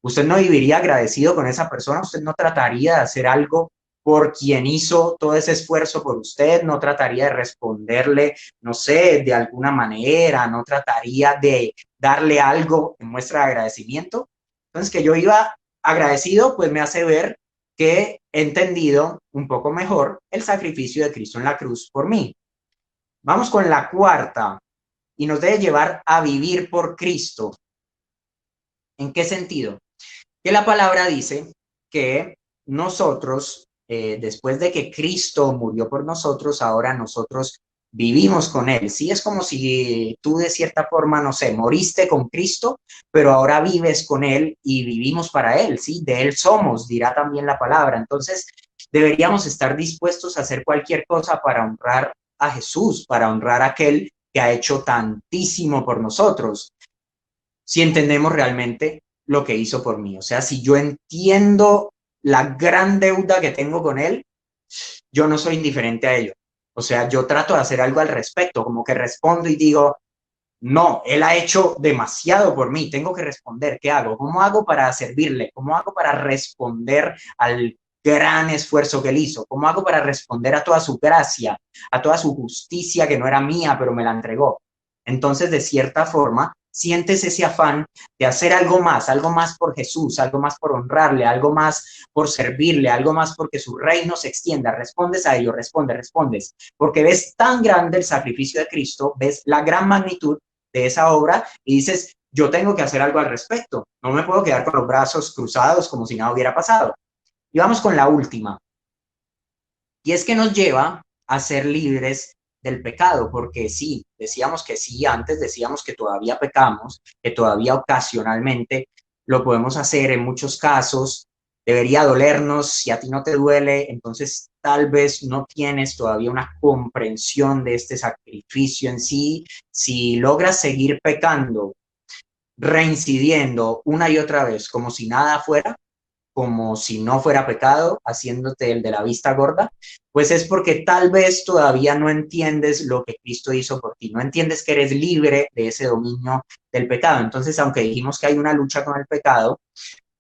Usted no viviría agradecido con esa persona, usted no trataría de hacer algo por quien hizo todo ese esfuerzo por usted, no trataría de responderle, no sé, de alguna manera, no trataría de darle algo en muestra de agradecimiento. Entonces, que yo iba agradecido, pues me hace ver que he entendido un poco mejor el sacrificio de Cristo en la cruz por mí. Vamos con la cuarta, y nos debe llevar a vivir por Cristo. ¿En qué sentido? Que la palabra dice que nosotros, después de que Cristo murió por nosotros, ahora nosotros vivimos con Él. Sí, es como si tú de cierta forma, no sé, moriste con Cristo, pero ahora vives con Él y vivimos para Él, ¿sí? De Él somos, dirá también la palabra. Entonces, deberíamos estar dispuestos a hacer cualquier cosa para honrar a Jesús, para honrar a aquel que ha hecho tantísimo por nosotros, si entendemos realmente lo que hizo por mí. O sea, si yo entiendo la gran deuda que tengo con él, yo no soy indiferente a ello. O sea, yo trato de hacer algo al respecto, como que respondo y digo, no, él ha hecho demasiado por mí, tengo que responder, ¿qué hago? ¿Cómo hago para servirle? ¿Cómo hago para responder al gran esfuerzo que él hizo? ¿Cómo hago para responder a toda su gracia, a toda su justicia que no era mía, pero me la entregó? Entonces, de cierta forma, sientes ese afán de hacer algo más por Jesús, algo más por honrarle, algo más por servirle, algo más porque su reino se extienda. Respondes a ello, respondes, porque ves tan grande el sacrificio de Cristo, ves la gran magnitud de esa obra y dices, yo tengo que hacer algo al respecto, no me puedo quedar con los brazos cruzados como si nada hubiera pasado. Y vamos con la última, y es que nos lleva a ser libres del pecado, porque sí, decíamos que sí, antes decíamos que todavía pecamos, que todavía ocasionalmente lo podemos hacer en muchos casos, debería dolernos, si a ti no te duele, entonces tal vez no tienes todavía una comprensión de este sacrificio en sí, si logras seguir pecando, reincidiendo una y otra vez como si nada fuera, como si no fuera pecado, haciéndote el de la vista gorda, pues es porque tal vez todavía no entiendes lo que Cristo hizo por ti, no entiendes que eres libre de ese dominio del pecado. Entonces, aunque dijimos que hay una lucha con el pecado,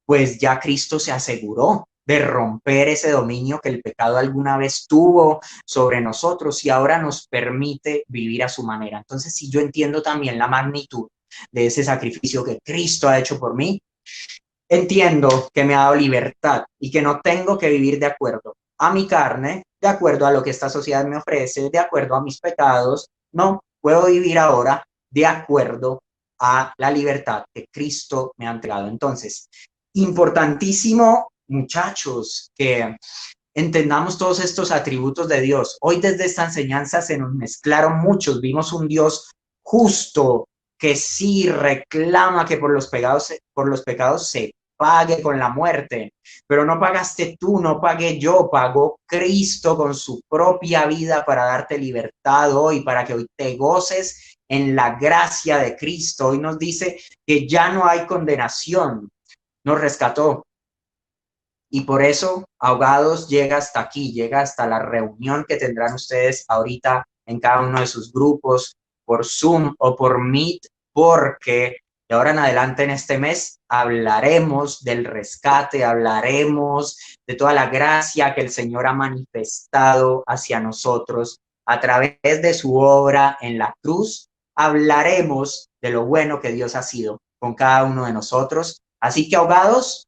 pues ya Cristo se aseguró de romper ese dominio que el pecado alguna vez tuvo sobre nosotros y ahora nos permite vivir a su manera. Entonces, si yo entiendo también la magnitud de ese sacrificio que Cristo ha hecho por mí, entiendo que me ha dado libertad y que no tengo que vivir de acuerdo a mi carne, de acuerdo a lo que esta sociedad me ofrece, de acuerdo a mis pecados. No, puedo vivir ahora de acuerdo a la libertad que Cristo me ha entregado. Entonces, importantísimo, muchachos, que entendamos todos estos atributos de Dios. Hoy desde esta enseñanza se nos mezclaron muchos. Vimos un Dios justo que sí reclama que por los pecados se pague con la muerte, pero no pagaste tú, no pagué yo, pagó Cristo con su propia vida para darte libertad hoy, para que hoy te goces en la gracia de Cristo. Hoy nos dice que ya no hay condenación, nos rescató. Y por eso, Ahogados llega hasta aquí, llega hasta la reunión que tendrán ustedes ahorita en cada uno de sus grupos, por Zoom o por Meet, porque De ahora en adelante en este mes hablaremos del rescate, hablaremos de toda la gracia que el Señor ha manifestado hacia nosotros a través de su obra en la cruz. Hablaremos de lo bueno que Dios ha sido con cada uno de nosotros. Así que ahogados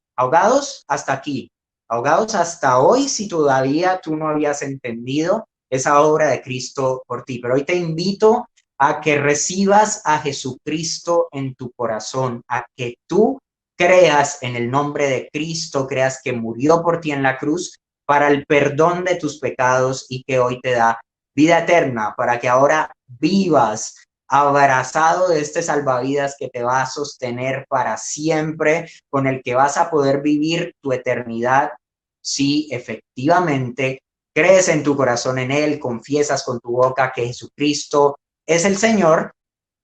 hasta aquí, ahogados hasta hoy, si todavía tú no habías entendido esa obra de Cristo por ti. Pero hoy te invito a que recibas a Jesucristo en tu corazón, a que tú creas en el nombre de Cristo, creas que murió por ti en la cruz para el perdón de tus pecados y que hoy te da vida eterna, para que ahora vivas abrazado de este salvavidas que te va a sostener para siempre, con el que vas a poder vivir tu eternidad si efectivamente crees en tu corazón en Él, confiesas con tu boca que Jesucristo es el Señor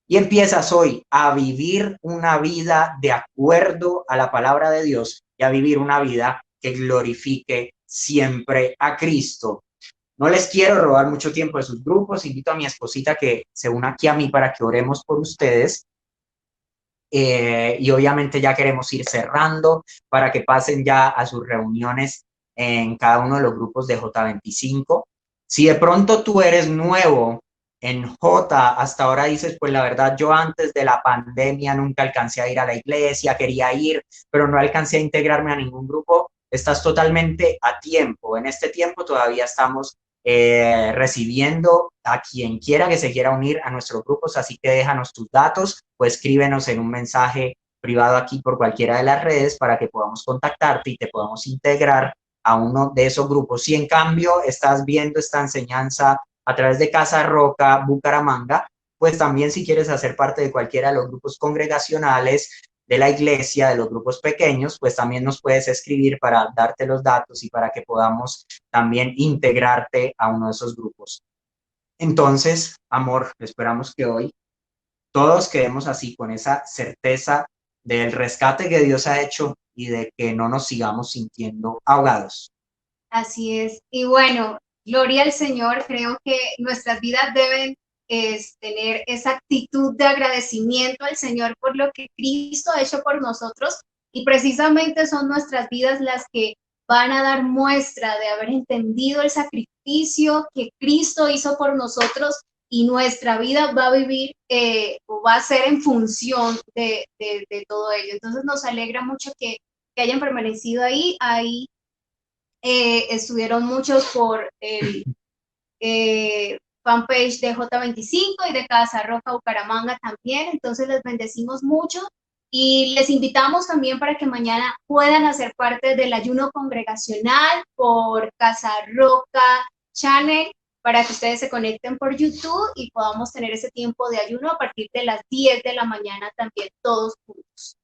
y empiezas hoy a vivir una vida de acuerdo a la palabra de Dios y a vivir una vida que glorifique siempre a Cristo. No les quiero robar mucho tiempo de sus grupos. Invito a mi esposita que se una aquí a mí para que oremos por ustedes. Y obviamente ya queremos ir cerrando para que pasen ya a sus reuniones en cada uno de los grupos de J25. Si de pronto tú eres nuevo en J, hasta ahora dices, pues la verdad, yo antes de la pandemia nunca alcancé a ir a la iglesia, quería ir, pero no alcancé a integrarme a ningún grupo, estás totalmente a tiempo. En este tiempo todavía estamos recibiendo a quien quiera que se quiera unir a nuestros grupos, así que déjanos tus datos o escríbenos en un mensaje privado aquí por cualquiera de las redes para que podamos contactarte y te podamos integrar a uno de esos grupos. Si en cambio estás viendo esta enseñanza a través de Casa Roca, Bucaramanga, pues también si quieres hacer parte de cualquiera de los grupos congregacionales de la iglesia, de los grupos pequeños, pues también nos puedes escribir para darte los datos y para que podamos también integrarte a uno de esos grupos. Entonces, amor, esperamos que hoy todos quedemos así con esa certeza del rescate que Dios ha hecho y de que no nos sigamos sintiendo ahogados. Así es. Y bueno, gloria al Señor. Creo que nuestras vidas deben tener esa actitud de agradecimiento al Señor por lo que Cristo ha hecho por nosotros. Y precisamente son nuestras vidas las que van a dar muestra de haber entendido el sacrificio que Cristo hizo por nosotros, y nuestra vida va a vivir o va a ser en función de todo ello. Entonces nos alegra mucho que hayan permanecido ahí. Estuvieron muchos por el fanpage de J25 y de Casa Roja Bucaramanga también. Entonces les bendecimos mucho y les invitamos también para que mañana puedan hacer parte del ayuno congregacional por Casa Roca Channel, para que ustedes se conecten por YouTube y podamos tener ese tiempo de ayuno a partir de las 10 de la mañana también, todos juntos.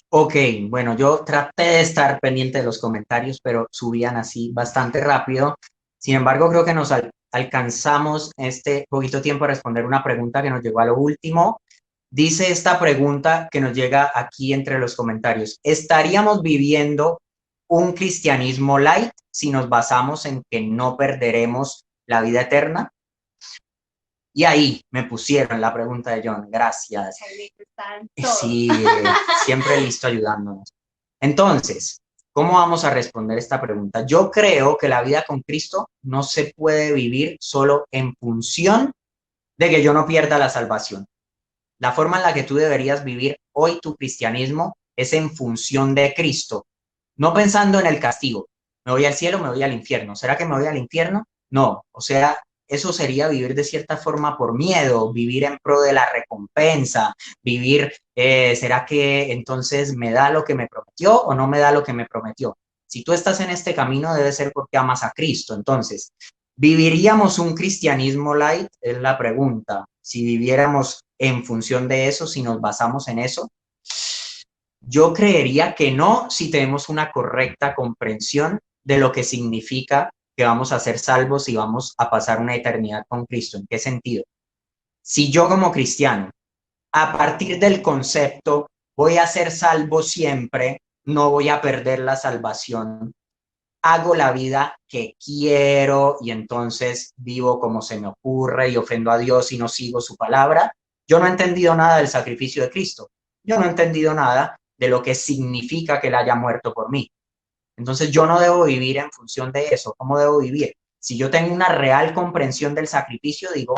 Ok, bueno, yo traté de estar pendiente de los comentarios, pero subían así bastante rápido. Sin embargo, creo que nos alcanzamos este poquito tiempo a responder una pregunta que nos llegó a lo último. Dice esta pregunta que nos llega aquí entre los comentarios: ¿estaríamos viviendo un cristianismo light si nos basamos en que no perderemos la vida eterna? Y ahí me pusieron la pregunta de John, gracias. Sí, siempre listo ayudándonos. Entonces, ¿cómo vamos a responder esta pregunta? Yo creo que la vida con Cristo no se puede vivir solo en función de que yo no pierda la salvación. La forma en la que tú deberías vivir hoy tu cristianismo es en función de Cristo, no pensando en el castigo. ¿Me voy al cielo, me voy al infierno? ¿Será que me voy al infierno? No, o sea, eso sería vivir de cierta forma por miedo, vivir en pro de la recompensa, vivir, ¿será que entonces me da lo que me prometió o no me da lo que me prometió? Si tú estás en este camino, debe ser porque amas a Cristo. Entonces, ¿viviríamos un cristianismo light? Es la pregunta. Si viviéramos en función de eso, si nos basamos en eso, yo creería que no, si tenemos una correcta comprensión de lo que significa que vamos a ser salvos y vamos a pasar una eternidad con Cristo. ¿En qué sentido? Si yo como cristiano, a partir del concepto voy a ser salvo siempre, no voy a perder la salvación, hago la vida que quiero y entonces vivo como se me ocurre y ofendo a Dios y no sigo su palabra, yo no he entendido nada del sacrificio de Cristo. yo no he entendido nada de lo que significa que Él haya muerto por mí. Entonces yo no debo vivir en función de eso. ¿Cómo debo vivir? Si yo tengo una real comprensión del sacrificio, digo,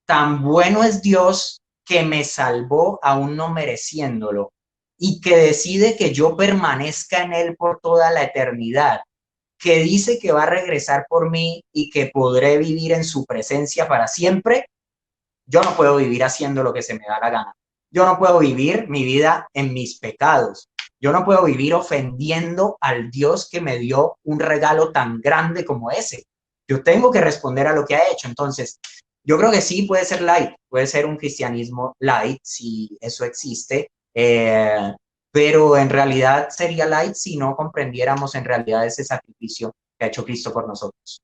tan bueno es Dios que me salvó aún no mereciéndolo y que decide que yo permanezca en Él por toda la eternidad, que dice que va a regresar por mí y que podré vivir en su presencia para siempre. Yo no puedo vivir haciendo lo que se me da la gana. Yo no puedo vivir mi vida en mis pecados. Yo no puedo vivir ofendiendo al Dios que me dio un regalo tan grande como ese. Yo tengo que responder a lo que ha hecho. Entonces, yo creo que sí puede ser light, puede ser un cristianismo light, si eso existe, pero en realidad sería light si no comprendiéramos en realidad ese sacrificio que ha hecho Cristo por nosotros.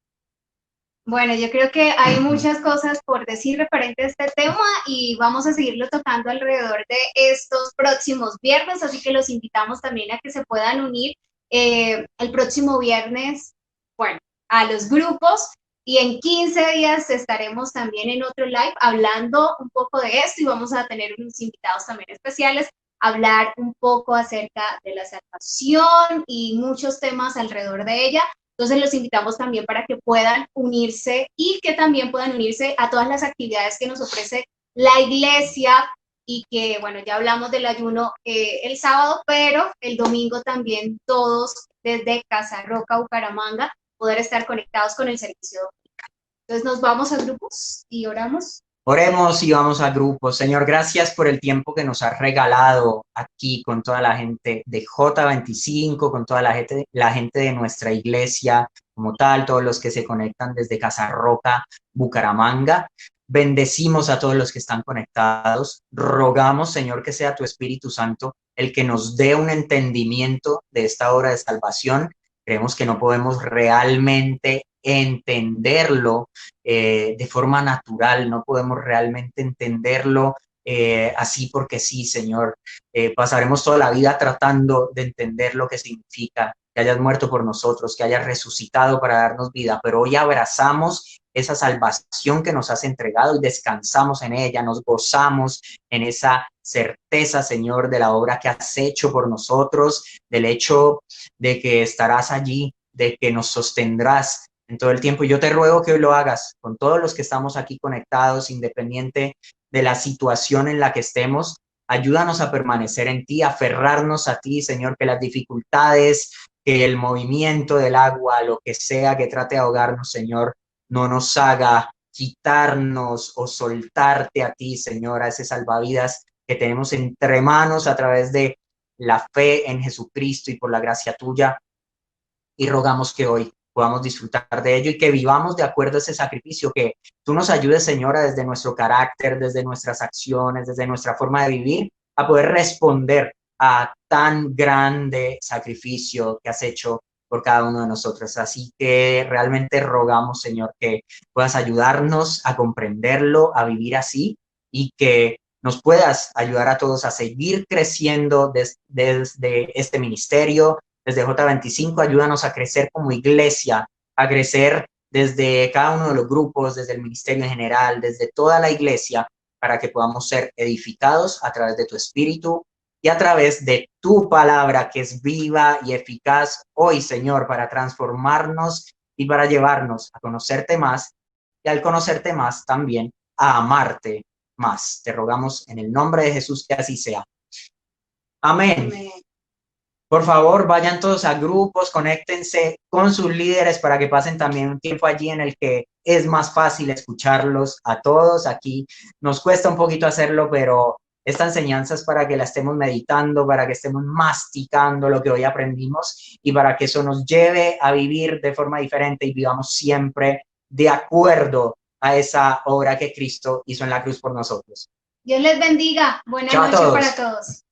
Bueno, yo creo que hay muchas cosas por decir referente a este tema y vamos a seguirlo tocando alrededor de estos próximos viernes, así que los invitamos también a que se puedan unir el próximo viernes, bueno, a los grupos y en 15 días estaremos también en otro live hablando un poco de esto y vamos a tener unos invitados también especiales, hablar un poco acerca de la salvación y muchos temas alrededor de ella. Entonces los invitamos también para que puedan unirse y que también puedan unirse a todas las actividades que nos ofrece la iglesia y que, bueno, ya hablamos del ayuno el sábado, pero el domingo también todos desde Casa Roca, Bucaramanga, poder estar conectados con el servicio dominical. Entonces nos vamos a grupos y oramos. Oremos y vamos a grupos. Señor, gracias por el tiempo que nos has regalado aquí con toda la gente de J25, con toda la gente de nuestra iglesia como tal, todos los que se conectan desde Casa Roca, Bucaramanga. Bendecimos a todos los que están conectados. Rogamos, Señor, que sea tu Espíritu Santo el que nos dé un entendimiento de esta obra de salvación. Creemos que no podemos realmente entenderlo de forma natural, no podemos realmente entenderlo así porque sí, Señor. Pasaremos toda la vida tratando de entender lo que significa que hayas muerto por nosotros, que hayas resucitado para darnos vida, pero hoy abrazamos esa salvación que nos has entregado y descansamos en ella, nos gozamos en esa certeza, Señor, de la obra que has hecho por nosotros, del hecho de que estarás allí, de que nos sostendrás en todo el tiempo. Y yo te ruego que hoy lo hagas con todos los que estamos aquí conectados, independiente de la situación en la que estemos. Ayúdanos a permanecer en ti, a aferrarnos a ti, Señor, que las dificultades, que el movimiento del agua, lo que sea que trate de ahogarnos, Señor, no nos haga quitarnos o soltarte a ti, Señor, a ese salvavidas que tenemos entre manos a través de la fe en Jesucristo y por la gracia tuya. Y rogamos que hoy podamos disfrutar de ello y que vivamos de acuerdo a ese sacrificio, que tú nos ayudes, Señora, desde nuestro carácter, desde nuestras acciones, desde nuestra forma de vivir, a poder responder a tan grande sacrificio que has hecho por cada uno de nosotros. Así que realmente rogamos, Señor, que puedas ayudarnos a comprenderlo, a vivir así y que nos puedas ayudar a todos a seguir creciendo desde este ministerio, desde J25, ayúdanos a crecer como iglesia, a crecer desde cada uno de los grupos, desde el ministerio en general, desde toda la iglesia, para que podamos ser edificados a través de tu espíritu y a través de tu palabra que es viva y eficaz hoy, Señor, para transformarnos y para llevarnos a conocerte más y al conocerte más también a amarte más. Te rogamos en el nombre de Jesús que así sea. Amén. Amén. Por favor, vayan todos a grupos, conéctense con sus líderes para que pasen también un tiempo allí en el que es más fácil escucharlos a todos. Aquí nos cuesta un poquito hacerlo, pero esta enseñanza es para que la estemos meditando, para que estemos masticando lo que hoy aprendimos y para que eso nos lleve a vivir de forma diferente y vivamos siempre de acuerdo a esa obra que Cristo hizo en la cruz por nosotros. Dios les bendiga. Buena noche para todos.